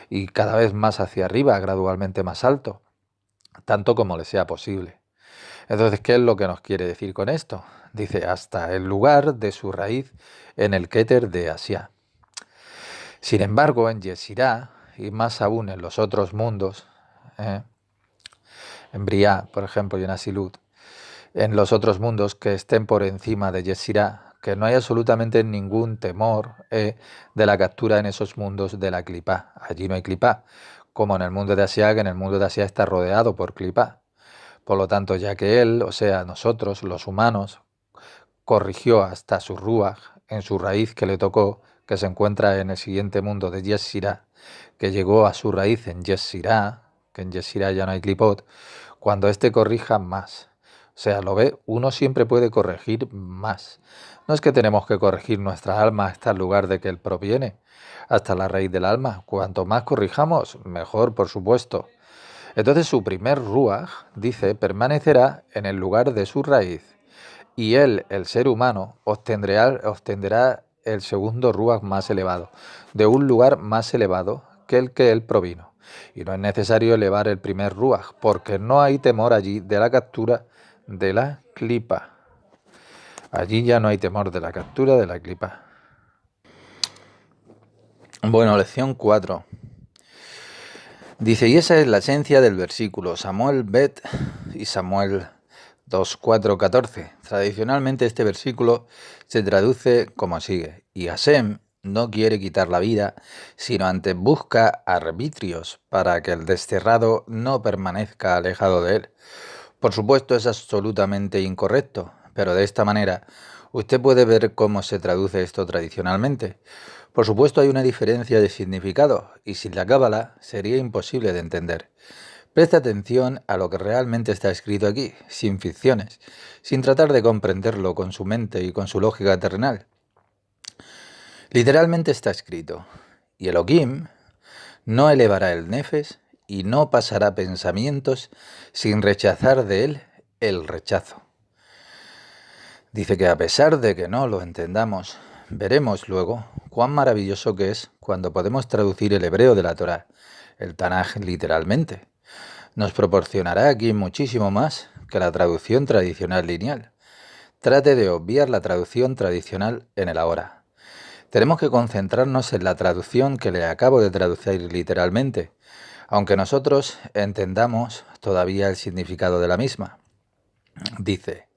y cada vez más hacia arriba, gradualmente más alto, tanto como le sea posible. Entonces, ¿qué es lo que nos quiere decir con esto? Dice, hasta el lugar de su raíz en el Keter de Asia. Sin embargo, en Yetzirah, y más aún en los otros mundos, en Briah, por ejemplo, y en Asilut, en los otros mundos que estén por encima de Yetzirah, que no hay absolutamente ningún temor de la captura en esos mundos de la clipá. Allí no hay clipá, como en el mundo de Asia, que en el mundo de Asia está rodeado por clipá. Por lo tanto, ya que él, o sea, nosotros, los humanos, corrigió hasta su ruach, en su raíz que le tocó, que se encuentra en el siguiente mundo de Yetzirah, que llegó a su raíz en Yetzirah, que en Yetzirah ya no hay clipot, cuando éste corrija más. O sea, lo ve, uno siempre puede corregir más. No es que tenemos que corregir nuestra alma hasta el lugar de que él proviene, hasta la raíz del alma. Cuanto más corrijamos, mejor, por supuesto. Entonces su primer ruach, dice, permanecerá en el lugar de su raíz, y él, el ser humano, obtendrá el segundo ruach más elevado, de un lugar más elevado que el que él provino. Y no es necesario elevar el primer ruach, porque no hay temor allí de la captura de la clipa. Allí ya no hay temor de la captura de la clipa. Bueno, lección 4. Dice, y esa es la esencia del versículo Samuel Bet y Samuel 2:4-14. Tradicionalmente este versículo se traduce como sigue: y Hashem no quiere quitar la vida, sino antes busca arbitrios para que el desterrado no permanezca alejado de él. Por supuesto, es absolutamente incorrecto, pero de esta manera usted puede ver cómo se traduce esto tradicionalmente. Por supuesto, hay una diferencia de significado, y sin la cábala sería imposible de entender. Preste atención a lo que realmente está escrito aquí, sin ficciones, sin tratar de comprenderlo con su mente y con su lógica terrenal. Literalmente está escrito, y Elohim no elevará el nefes y no pasará pensamientos sin rechazar de él el rechazo. Dice que a pesar de que no lo entendamos, veremos luego cuán maravilloso que es cuando podemos traducir el hebreo de la Torá, el Tanaj literalmente. Nos proporcionará aquí muchísimo más que la traducción tradicional lineal. Trate de obviar la traducción tradicional en el ahora. Tenemos que concentrarnos en la traducción que le acabo de traducir literalmente. aunque nosotros entendamos todavía el significado de la misma. Dice,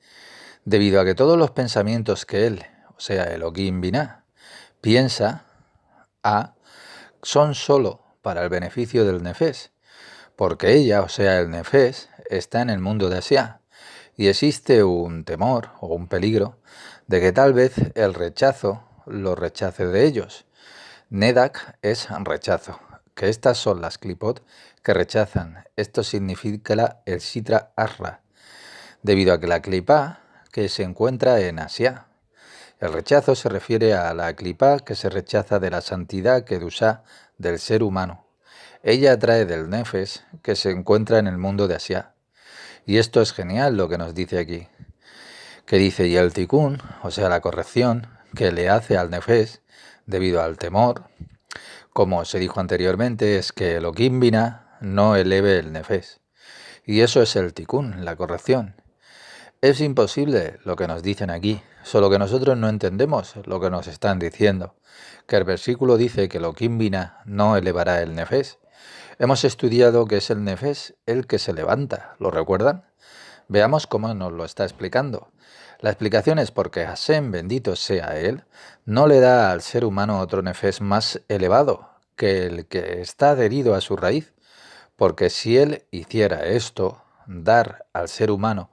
debido a que todos los pensamientos que él, o sea, Elohim Binah, piensa, son sólo para el beneficio del Nefesh, porque ella, o sea, el Nefesh, está en el mundo de Asiá, y existe un temor o un peligro de que tal vez el rechazo lo rechace de ellos. Nedak es rechazo, que estas son las klipot que rechazan. Esto significa el Sitra Arra, debido a que la clipá que se encuentra en Asia. El rechazo se refiere a la clipá que se rechaza de la santidad kedusha del ser humano. Ella trae del Nefesh que se encuentra en el mundo de Asia. Y esto es genial lo que nos dice aquí. Que dice, y el tikkun, o sea, la corrección que le hace al Nefesh debido al temor, como se dijo anteriormente, es que Elohim Binah no eleve el Nefesh. Y eso es el tikkun, la corrección. Es imposible lo que nos dicen aquí, solo que nosotros no entendemos lo que nos están diciendo, que el versículo dice que Elohim Binah no elevará el Nefesh. Hemos estudiado que es el Nefesh el que se levanta, ¿lo recuerdan? Veamos cómo nos lo está explicando. La explicación es porque Hashem, bendito sea Él, no le da al ser humano otro Nefesh más elevado que el que está adherido a su raíz, porque si Él hiciera esto, dar al ser humano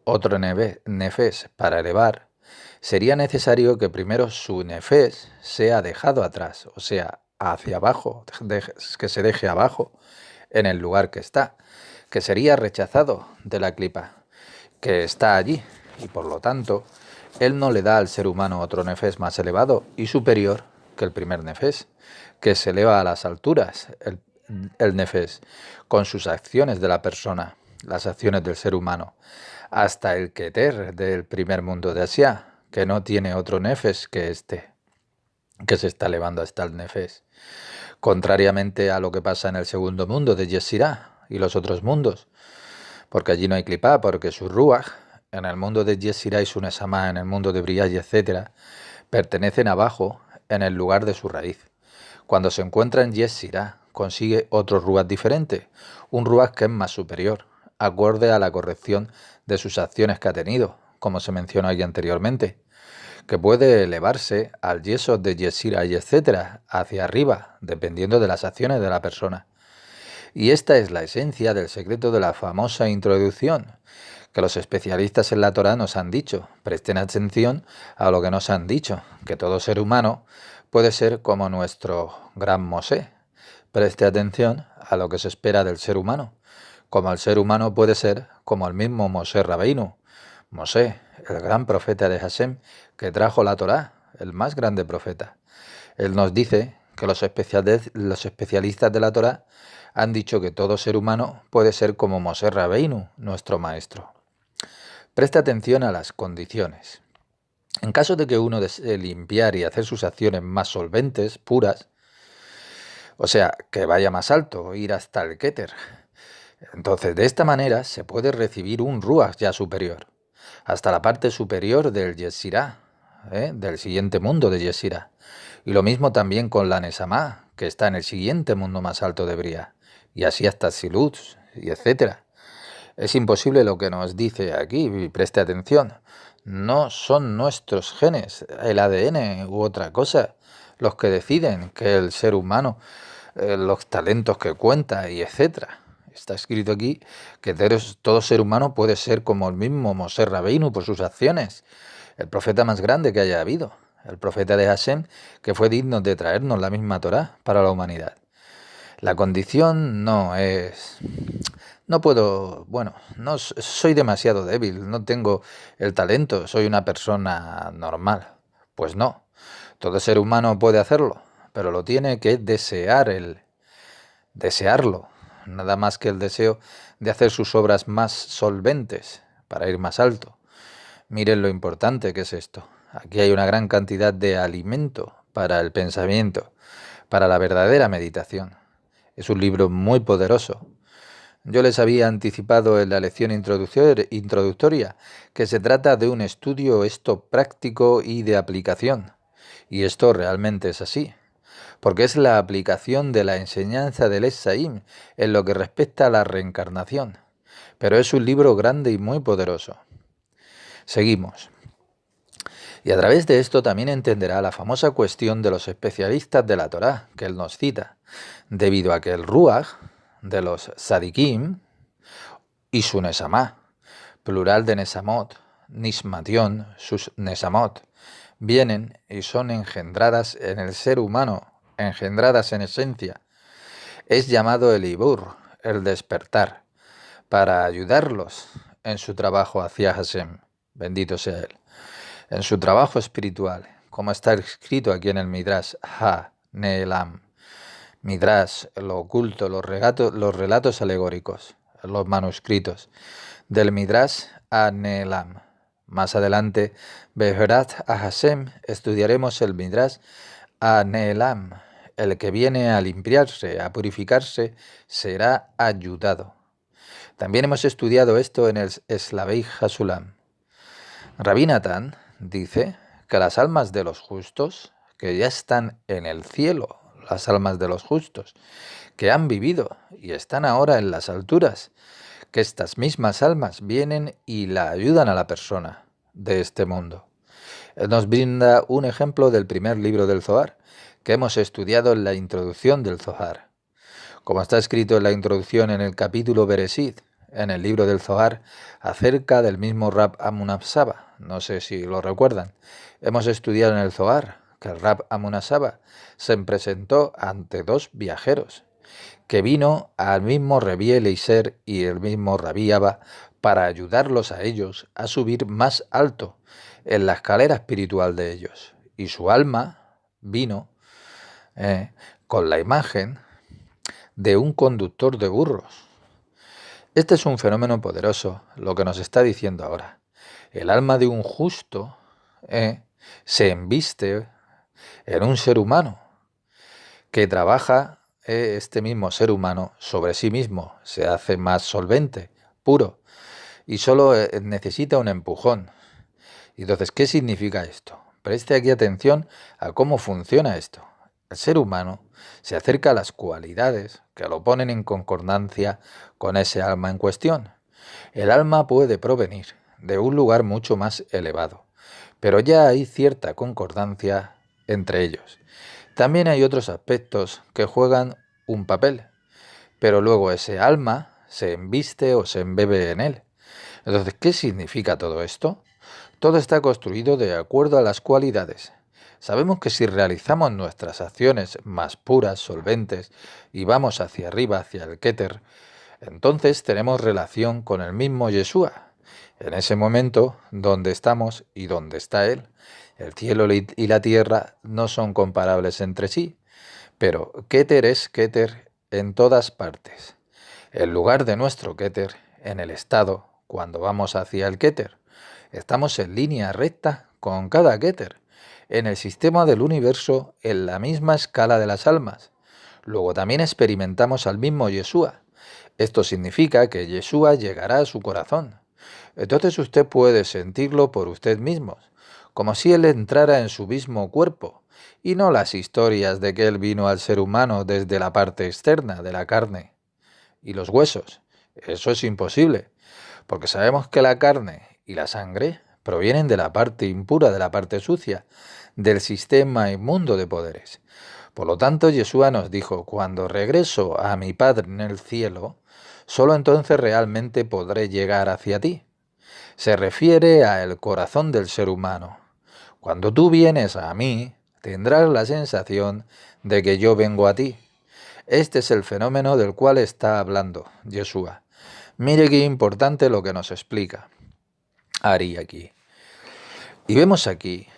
otro Nefesh para elevar, sería necesario que primero su Nefesh sea dejado atrás, o sea, hacia abajo, que se deje abajo, en el lugar que está, que sería rechazado de la clipa, que está allí, y por lo tanto, él no le da al ser humano otro Nefesh más elevado y superior que el primer Nefesh, que se eleva a las alturas, el Nefesh, con sus acciones de la persona, las acciones del ser humano, hasta el Keter del primer mundo de Asia, que no tiene otro Nefesh que este, que se está elevando hasta el Nefesh. Contrariamente a lo que pasa en el segundo mundo de Yesirá y los otros mundos, porque allí no hay clipá, porque su Ruach, en el mundo de Yesirá y su Nesama, en el mundo de Briah, etc., pertenecen abajo, en el lugar de su raíz. Cuando se encuentra en Yesirá, consigue otro Ruach diferente, un Ruach que es más superior, acorde a la corrección de sus acciones que ha tenido, como se mencionó aquí anteriormente, que puede elevarse al yeso de Yesirá y etcétera, hacia arriba, dependiendo de las acciones de la persona. Y esta es la esencia del secreto de la famosa introducción, que los especialistas en la Torá nos han dicho. Presten atención a lo que nos han dicho, que todo ser humano puede ser como nuestro gran Mosé. Preste atención a lo que se espera del ser humano, como el ser humano puede ser como el mismo Mosé Rabeinu. Mosé, el gran profeta de Hashem, que trajo la Torá, el más grande profeta. Él nos dice que los especialistas de la Torá han dicho que todo ser humano puede ser como Mosé Rabeinu, nuestro maestro. Presta atención a las condiciones. En caso de que uno desee limpiar y hacer sus acciones más solventes, puras, o sea, que vaya más alto, ir hasta el Keter, entonces de esta manera se puede recibir un Ruach ya superior, hasta la parte superior del Yesirá, del siguiente mundo de Yesirá. Y lo mismo también con la Nesamá, que está en el siguiente mundo más alto de Briah, y así hasta Silut, y etcétera. Es imposible lo que nos dice aquí, y preste atención. No son nuestros genes, el ADN u otra cosa, los que deciden que el ser humano, los talentos que cuenta y etcétera. Está escrito aquí que todo ser humano puede ser como el mismo Mosé Rabeinu por sus acciones, el profeta más grande que haya habido, el profeta de Hashem, que fue digno de traernos la misma Torá para la humanidad. La condición no es... No puedo... Bueno, no soy demasiado débil, no tengo el talento, soy una persona normal. Pues no, todo ser humano puede hacerlo, pero lo tiene que desearlo. Nada más que el deseo de hacer sus obras más solventes, para ir más alto. Miren lo importante que es esto. Aquí hay una gran cantidad de alimento para el pensamiento, para la verdadera meditación. Es un libro muy poderoso. Yo les había anticipado en la lección introductoria que se trata de un estudio práctico y de aplicación. Y esto realmente es así. porque es la aplicación de la enseñanza del Es-Saim en lo que respecta a la reencarnación. Pero es un libro grande y muy poderoso. Seguimos. Y a través de esto también entenderá la famosa cuestión de los especialistas de la Torá, que él nos cita, debido a que el Ruach de los Sadikim y su Nesamá, plural de Nesamot, Nismatión, sus Nesamot, vienen y son engendradas en el ser humano, engendradas en esencia. Es llamado el Ibur, el despertar, para ayudarlos en su trabajo hacia Hashem, bendito sea él. En su trabajo espiritual, como está escrito aquí en el Midrash Ha-Ne'elam. Midrash, lo oculto, los relatos alegóricos, los manuscritos del Midrash Ha-Ne'elam. Más adelante, Beherat a Hashem, estudiaremos el Midrash Ha-Ne'elam. El que viene a limpiarse, a purificarse, será ayudado. También hemos estudiado esto en el Slavei Hasulam. Rabbi Natán dice que las almas de los justos, que ya están en el cielo, las almas de los justos, que han vivido y están ahora en las alturas, que estas mismas almas vienen y la ayudan a la persona de este mundo. Él nos brinda un ejemplo del primer libro del Zohar, que hemos estudiado en la introducción del Zohar. Como está escrito en la introducción en el capítulo Bereshit, en el libro del Zohar, acerca del mismo Rab Amunasaba. No sé si lo recuerdan. Hemos estudiado en el Zohar que el Rab Amunasaba se presentó ante dos viajeros, que vino al mismo Rabbi Eliezer y el mismo Rabbi Abba para ayudarlos a ellos a subir más alto en la escalera espiritual de ellos. Y su alma vino con la imagen de un conductor de burros. Este es un fenómeno poderoso, lo que nos está diciendo ahora. El alma de un justo se embiste en un ser humano que trabaja este mismo ser humano sobre sí mismo, se hace más solvente, puro, y solo necesita un empujón. Entonces, ¿qué significa esto? Preste aquí atención a cómo funciona esto. El ser humano se acerca a las cualidades que lo ponen en concordancia con ese alma en cuestión. El alma puede provenir de un lugar mucho más elevado, pero ya hay cierta concordancia entre ellos. También hay otros aspectos que juegan un papel, pero luego ese alma se embiste o se embebe en él. Entonces, ¿qué significa todo esto? Todo está construido de acuerdo a las cualidades. Sabemos que si realizamos nuestras acciones más puras, solventes, y vamos hacia arriba, hacia el Keter, entonces tenemos relación con el mismo Yeshua. En ese momento, donde estamos y donde está Él, el cielo y la tierra no son comparables entre sí, pero Keter es Keter en todas partes. El lugar de nuestro Keter, en el estado, cuando vamos hacia el Keter, estamos en línea recta con cada Keter, en el sistema del universo, en la misma escala de las almas. Luego también experimentamos al mismo Yeshua. Esto significa que Yeshua llegará a su corazón. Entonces usted puede sentirlo por usted mismo, como si Él entrara en su mismo cuerpo, y no las historias de que Él vino al ser humano desde la parte externa de la carne y los huesos. Eso es imposible, porque sabemos que la carne y la sangre provienen de la parte impura, de la parte sucia, del sistema inmundo de poderes. Por lo tanto, Yeshua nos dijo, cuando regreso a mi Padre en el cielo, solo entonces realmente podré llegar hacia ti. Se refiere al corazón del ser humano. Cuando tú vienes a mí, tendrás la sensación de que yo vengo a ti. Este es el fenómeno del cual está hablando Yeshua. Mire qué importante lo que nos explica Ari aquí. Y vemos aquí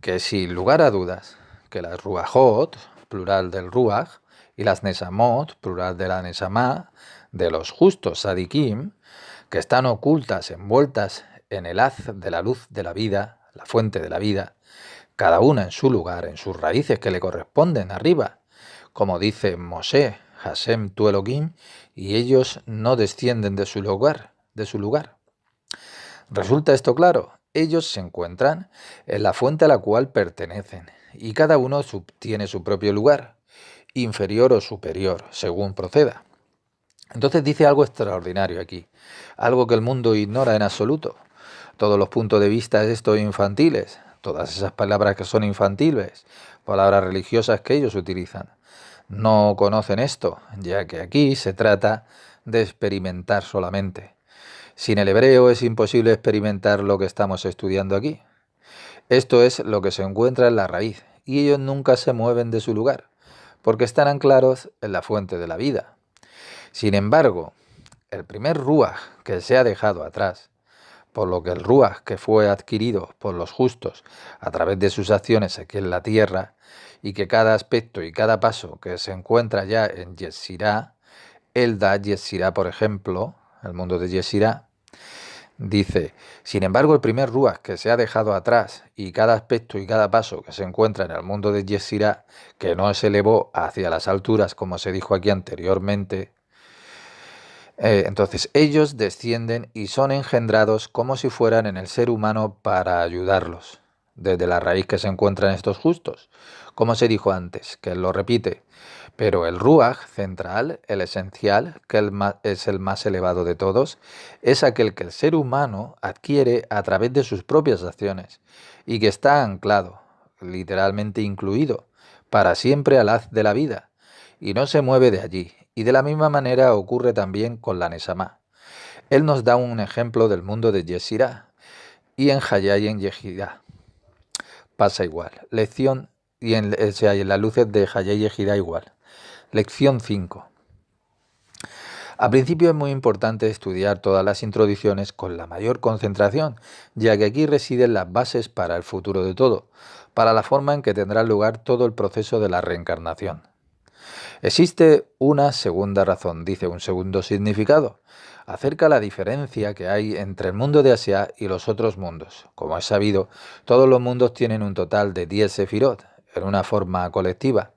que sin lugar a dudas, que las Ruajot, plural del Ruach, y las Nesamot, plural de la Nesamá, de los justos Sadikim, que están ocultas, envueltas en el haz de la luz de la vida, la fuente de la vida, cada una en su lugar, en sus raíces que le corresponden arriba, como dice Moshe, Hashem tu Elohim, y ellos no descienden de su lugar, ¿Resulta esto claro? Ellos se encuentran en la fuente a la cual pertenecen, y cada uno tiene su propio lugar. inferior o superior, según proceda. Entonces dice algo extraordinario aquí, algo que el mundo ignora en absoluto. Todos los puntos de vista de estos infantiles, todas esas palabras que son infantiles, palabras religiosas que ellos utilizan, no conocen esto, ya que aquí se trata de experimentar solamente. Sin el hebreo es imposible experimentar lo que estamos estudiando aquí. Esto es lo que se encuentra en la raíz, y ellos nunca se mueven de su lugar, porque están anclados en la fuente de la vida. Sin embargo, el primer ruaj que se ha dejado atrás, por lo que el ruaj que fue adquirido por los justos a través de sus acciones aquí en la tierra, y que cada aspecto y cada paso que se encuentra ya en Yetzirah, él da Yetzirah, por ejemplo, el mundo de Yetzirah, dice, sin embargo, el primer ruaj que se ha dejado atrás y cada aspecto y cada paso que se encuentra en el mundo de Yetzirah, que no se elevó hacia las alturas, como se dijo aquí anteriormente, entonces ellos descienden y son engendrados como si fueran en el ser humano para ayudarlos, desde la raíz que se encuentran estos justos, como se dijo antes, que él lo repite. Pero el Ruaj central, el esencial, que es el más elevado de todos, es aquel que el ser humano adquiere a través de sus propias acciones y que está anclado, literalmente incluido, para siempre al haz de la vida, y no se mueve de allí. Y de la misma manera ocurre también con la Nesamá. Él nos da un ejemplo del mundo de Yetzirah, y en Hayá y en Yehidá pasa igual. Lección, y en las luces de Hayá y Yehidá igual. Lección 5. Al principio es muy importante estudiar todas las introducciones con la mayor concentración, ya que aquí residen las bases para el futuro de todo, para la forma en que tendrá lugar todo el proceso de la reencarnación. Existe una segunda razón, dice un segundo significado, acerca de la diferencia que hay entre el mundo de Asia y los otros mundos. Como es sabido, todos los mundos tienen un total de 10 sefirot, en una forma colectiva.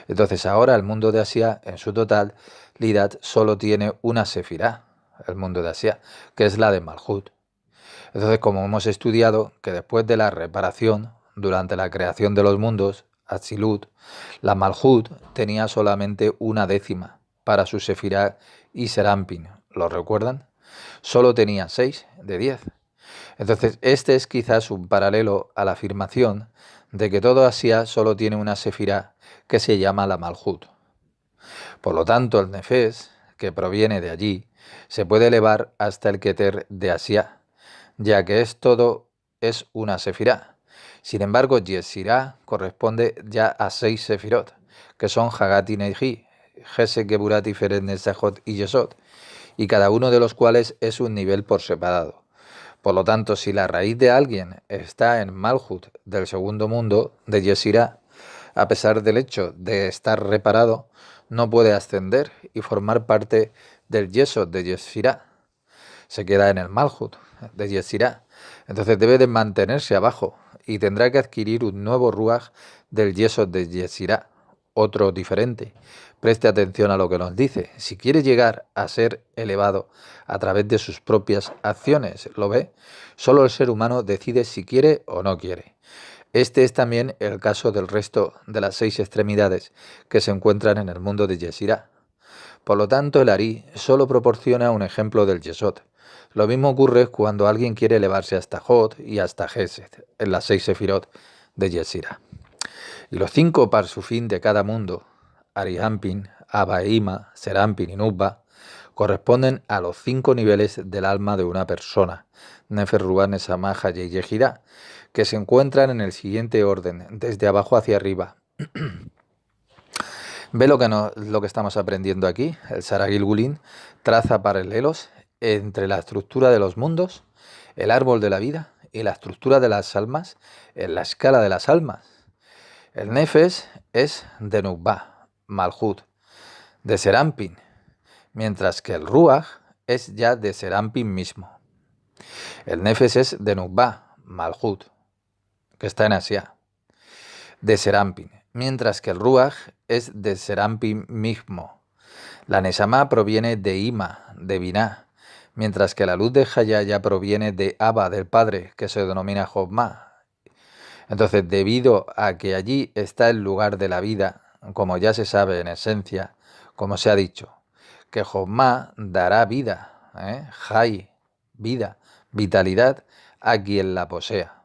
Entonces ahora el mundo de Asia, en su totalidad, solo tiene una sefirá, el mundo de Asia, que es la de Malhut. Entonces, como hemos estudiado, que después de la reparación, durante la creación de los mundos, Atzilut, la Malhut tenía solamente una décima para su sefirá y Serampin. ¿Lo recuerdan? Solo tenía 6 de 10. Entonces, este es quizás un paralelo a la afirmación de que todo Asia solo tiene una sefirá que se llama la Malhut. Por lo tanto, el Nefes, que proviene de allí, se puede elevar hasta el Keter de Asia, ya que es una sefirá. Sin embargo, Yetzirah corresponde ya a 6 sefirot, que son Hagat y Neji, Gesed, Geburat, Tiferet, Netzachot y Yesod, y cada uno de los cuales es un nivel por separado. Por lo tanto, si la raíz de alguien está en Malhut del segundo mundo, de Yetzirah, a pesar del hecho de estar reparado, no puede ascender y formar parte del Yesod de Yetzirah. Se queda en el Malhut de Yetzirah. Entonces debe de mantenerse abajo y tendrá que adquirir un nuevo Ruaj del Yesod de Yetzirah, otro diferente. Preste atención a lo que nos dice. Si quiere llegar a ser elevado a través de sus propias acciones, ¿lo ve? Solo el ser humano decide si quiere o no quiere. Este es también el caso del resto de las 6 extremidades que se encuentran en el mundo de Yetzirah. Por lo tanto, el Ari solo proporciona un ejemplo del Yesod. Lo mismo ocurre cuando alguien quiere elevarse hasta Jod y hasta Gesed, en las 6 sefirot de Yetzirah. Y los 5 parsufín de cada mundo, Arihampin, Abba, Ima, Serampin y Nubba, corresponden a los 5 niveles del alma de una persona, Nefer, Ruach, Nesamá, Hayá y Yehidá, que se encuentran en el siguiente orden, desde abajo hacia arriba. ¿Ve lo que estamos aprendiendo aquí? El Sara Gilgulin traza paralelos entre la estructura de los mundos, el árbol de la vida y la estructura de las almas en la escala de las almas. El Nefes es de Nubba, Malhut, de Serampin, mientras que el Ruach es ya de Serampin mismo. El Nefes es de Nubba, Malhut, que está en Asia, de Serampin, mientras que el Ruach es de Serampin mismo. La Nesamá proviene de Ima, de Binah, mientras que la luz de Hayá ya proviene de Abba, del Padre, que se denomina Jobma. Entonces, debido a que allí está el lugar de la vida, como ya se sabe en esencia, como se ha dicho, que Jochma dará vida, Jai, vida, vitalidad a quien la posea.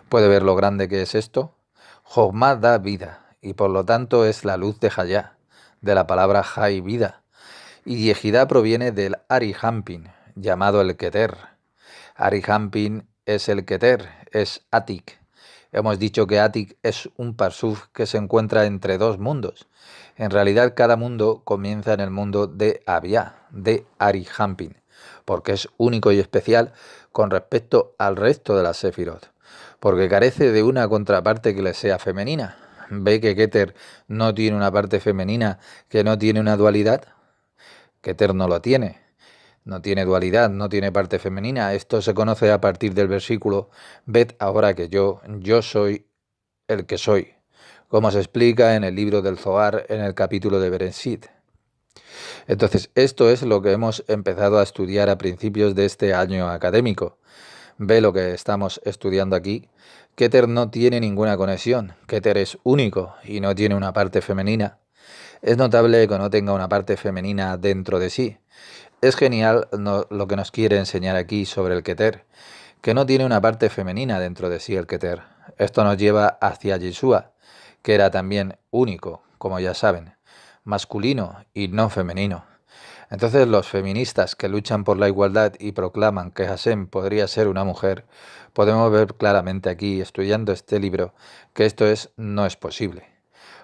¿Puede ver lo grande que es esto? Jochma da vida y por lo tanto es la luz de Hayá, de la palabra Jai, vida. Y Yehidá proviene del Arihampin, llamado el Keter. Arihampin es el Keter, es Atik. Hemos dicho que Atik es un parsuf que se encuentra entre dos mundos. En realidad cada mundo comienza en el mundo de Abia, de Arihampin, porque es único y especial con respecto al resto de las Sefirot, porque carece de una contraparte que le sea femenina. ¿Ve que Keter no tiene una parte femenina, que no tiene una dualidad? Keter no lo tiene. No tiene dualidad, no tiene parte femenina. Esto se conoce a partir del versículo «Ved ahora que yo soy el que soy», como se explica en el libro del Zohar en el capítulo de Bereshit. Entonces, esto es lo que hemos empezado a estudiar a principios de este año académico. Ve lo que estamos estudiando aquí. Keter no tiene ninguna conexión. Keter es único y no tiene una parte femenina. Es notable que no tenga una parte femenina dentro de sí. Es genial lo que nos quiere enseñar aquí sobre el Keter, que no tiene una parte femenina dentro de sí el Keter. Esto nos lleva hacia Yeshua, que era también único, como ya saben, masculino y no femenino. Entonces los feministas que luchan por la igualdad y proclaman que Hashem podría ser una mujer, podemos ver claramente aquí, estudiando este libro, que esto no es posible.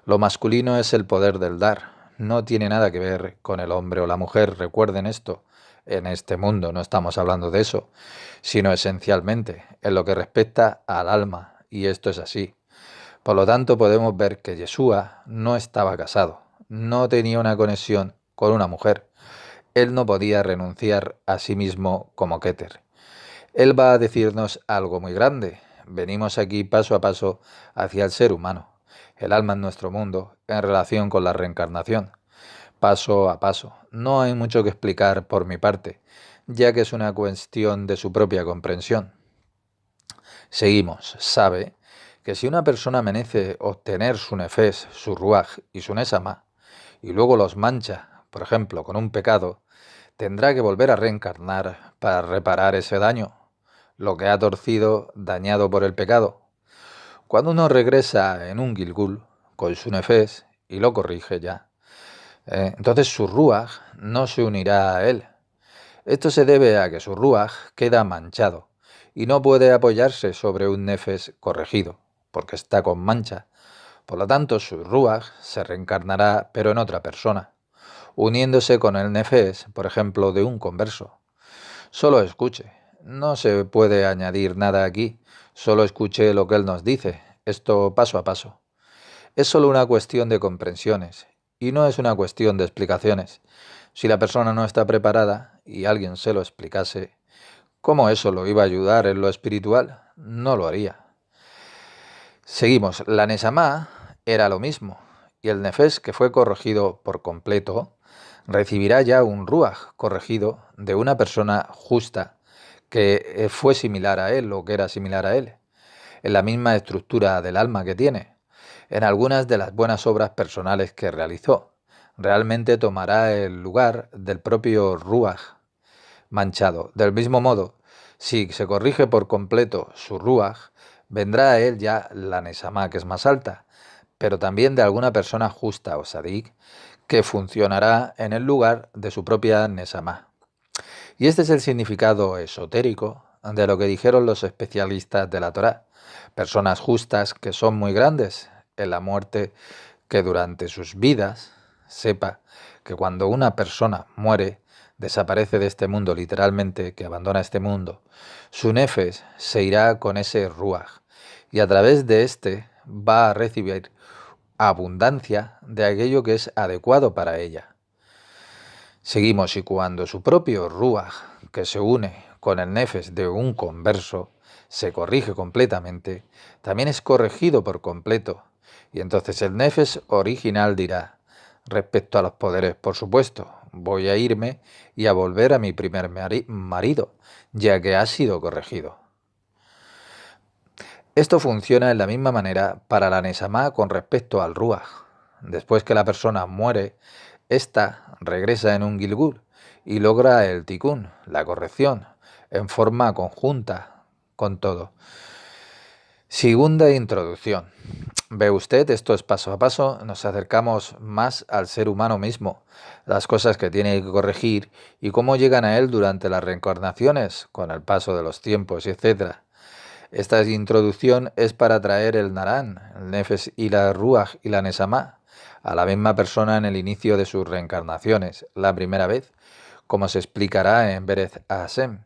Lo masculino es el poder del dar. No tiene nada que ver con el hombre o la mujer, recuerden esto. En este mundo no estamos hablando de eso, sino esencialmente en lo que respecta al alma, y esto es así. Por lo tanto, podemos ver que Yeshua no estaba casado, no tenía una conexión con una mujer. Él no podía renunciar a sí mismo como Keter. Él va a decirnos algo muy grande. Venimos aquí paso a paso hacia el ser humano, el alma en nuestro mundo, en relación con la reencarnación. Paso a paso. No hay mucho que explicar por mi parte, ya que es una cuestión de su propia comprensión. Seguimos. Sabe que si una persona merece obtener su nefes, su ruaj y su nesama, y luego los mancha, por ejemplo, con un pecado, tendrá que volver a reencarnar para reparar ese daño, lo que ha torcido, dañado por el pecado. Cuando uno regresa en un Gilgul con su nefes y lo corrige ya, entonces su ruaj no se unirá a él. Esto se debe a que su ruaj queda manchado y no puede apoyarse sobre un nefes corregido, porque está con mancha. Por lo tanto, su ruaj se reencarnará, pero en otra persona, uniéndose con el nefes, por ejemplo, de un converso. Solo escuche, no se puede añadir nada aquí, solo escuche lo que él nos dice, esto paso a paso. Es solo una cuestión de comprensiones, y no es una cuestión de explicaciones. Si la persona no está preparada y alguien se lo explicase, ¿cómo eso lo iba a ayudar en lo espiritual? No lo haría. Seguimos. La Nesamá era lo mismo, y el Nefes, que fue corregido por completo, recibirá ya un Ruaj corregido de una persona justa que fue similar a él o que era similar a él, en la misma estructura del alma que tiene, en algunas de las buenas obras personales que realizó. Realmente tomará el lugar del propio Ruaj manchado. Del mismo modo, si se corrige por completo su Ruaj, vendrá a él ya la Nesamá, que es más alta, pero también de alguna persona justa o sadik, que funcionará en el lugar de su propia Nesamá. Y este es el significado esotérico de lo que dijeron los especialistas de la Torá. Personas justas que son muy grandes en la muerte, que durante sus vidas sepa que cuando una persona muere, desaparece de este mundo literalmente, que abandona este mundo, su nefes se irá con ese ruaj y a través de este va a recibir abundancia de aquello que es adecuado para ella. Seguimos, y cuando su propio ruaj, que se une con el nefes de un converso, se corrige completamente, también es corregido por completo, y entonces el nefes original dirá, respecto a los poderes, por supuesto, voy a irme y a volver a mi primer marido, ya que ha sido corregido. Esto funciona de la misma manera para la Neshama con respecto al Ruach. Después que la persona muere, ésta regresa en un Gilgul y logra el Tikkun, la corrección, en forma conjunta con todo. Segunda introducción. Ve usted, esto es paso a paso, nos acercamos más al ser humano mismo, las cosas que tiene que corregir y cómo llegan a él durante las reencarnaciones, con el paso de los tiempos, etc. Esta introducción es para traer el Naran, el Nefesh y la Ruach y la Neshama a la misma persona en el inicio de sus reencarnaciones, la primera vez, como se explicará en Bereth Hashem.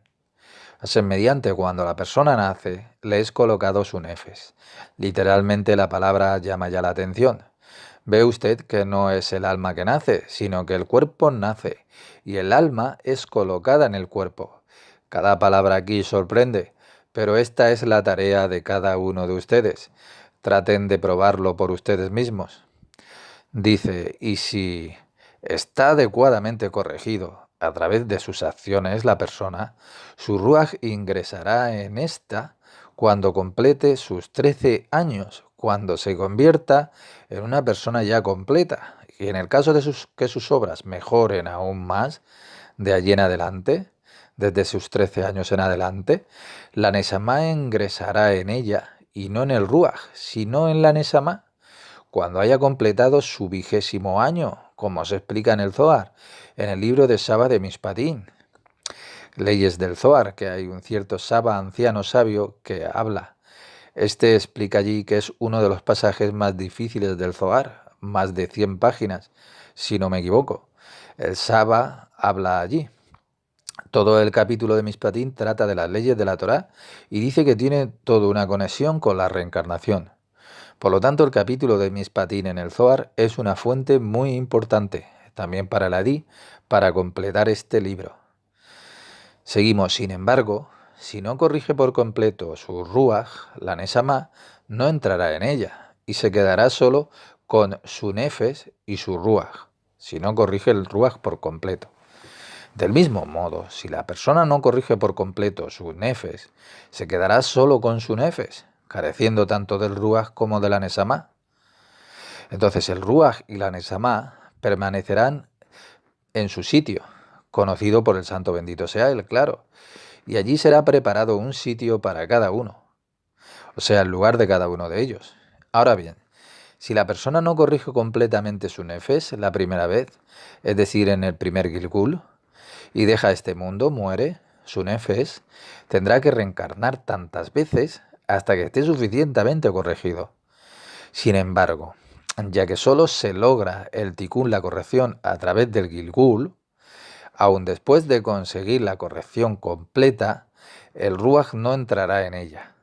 Hashem mediante, cuando la persona nace, le es colocado su Nefesh. Literalmente la palabra llama ya la atención. Ve usted que no es el alma que nace, sino que el cuerpo nace, y el alma es colocada en el cuerpo. Cada palabra aquí sorprende, pero esta es la tarea de cada uno de ustedes. Traten de probarlo por ustedes mismos. Dice, y si está adecuadamente corregido a través de sus acciones la persona, su Ruach ingresará en esta cuando complete sus 13 años, cuando se convierta en una persona ya completa. Y en el caso de que sus obras mejoren aún más, de allí en adelante, desde sus 13 años en adelante, la Neshama ingresará en ella, y no en el Ruach, sino en la Neshama, cuando haya completado su 20º año, como se explica en el Zohar, en el libro de Saba de Mishpatim. Leyes del Zohar, que hay un cierto Saba anciano sabio que habla. Este explica allí que es uno de los pasajes más difíciles del Zohar, más de 100 páginas, si no me equivoco. El Saba habla allí. Todo el capítulo de Mishpatim trata de las leyes de la Torá y dice que tiene toda una conexión con la reencarnación. Por lo tanto, el capítulo de Mishpatim en el Zohar es una fuente muy importante, también para el Hadí, para completar este libro. Seguimos, sin embargo, si no corrige por completo su Ruach, la Neshama no entrará en ella y se quedará solo con su Nefesh y su Ruach, si no corrige el Ruach por completo. Del mismo modo, si la persona no corrige por completo su Nefesh, se quedará solo con su Nefesh, careciendo tanto del Ruach como de la Neshama. Entonces el Ruach y la Neshama permanecerán en su sitio, conocido por el santo bendito sea él, claro, y allí será preparado un sitio para cada uno, o sea, el lugar de cada uno de ellos. Ahora bien, si la persona no corrige completamente su Nefesh la primera vez, es decir, en el primer Gilgul, y deja este mundo, muere, su Nefesh tendrá que reencarnar tantas veces hasta que esté suficientemente corregido. Sin embargo, ya que solo se logra el Tikkun, la corrección, a través del Gilgul, aun después de conseguir la corrección completa, el Ruach no entrará en ella,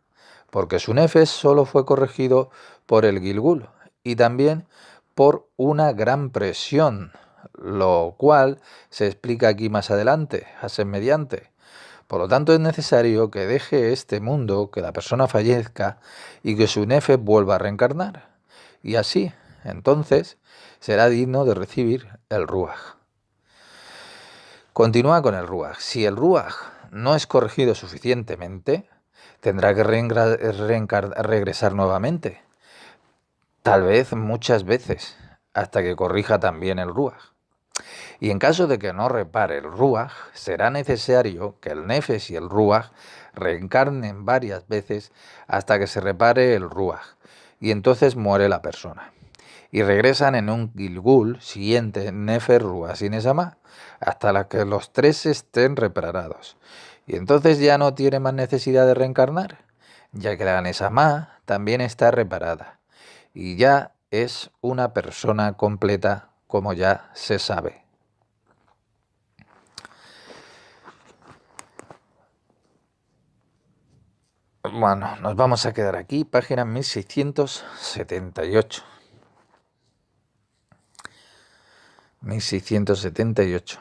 porque su Nefesh solo fue corregido por el Gilgul y también por una gran presión, lo cual se explica aquí más adelante, Hashem mediante. Por lo tanto, es necesario que deje este mundo, que la persona fallezca y que su Nefesh vuelva a reencarnar. Y así, entonces, será digno de recibir el Ruach. Continúa con el Ruach. Si el Ruach no es corregido suficientemente, tendrá que regresar nuevamente, tal vez muchas veces, hasta que corrija también el Ruach. Y en caso de que no repare el Ruach, será necesario que el Nefesh y el Ruach reencarnen varias veces hasta que se repare el Ruach, y entonces muere la persona. Y regresan en un Gilgul siguiente, Nefesh, Ruach y Neshama, hasta que los tres estén reparados. Y entonces ya no tiene más necesidad de reencarnar, ya que la Neshama también está reparada. Y ya es una persona completa, como ya se sabe. Bueno, nos vamos a quedar aquí, página 1678. 1678.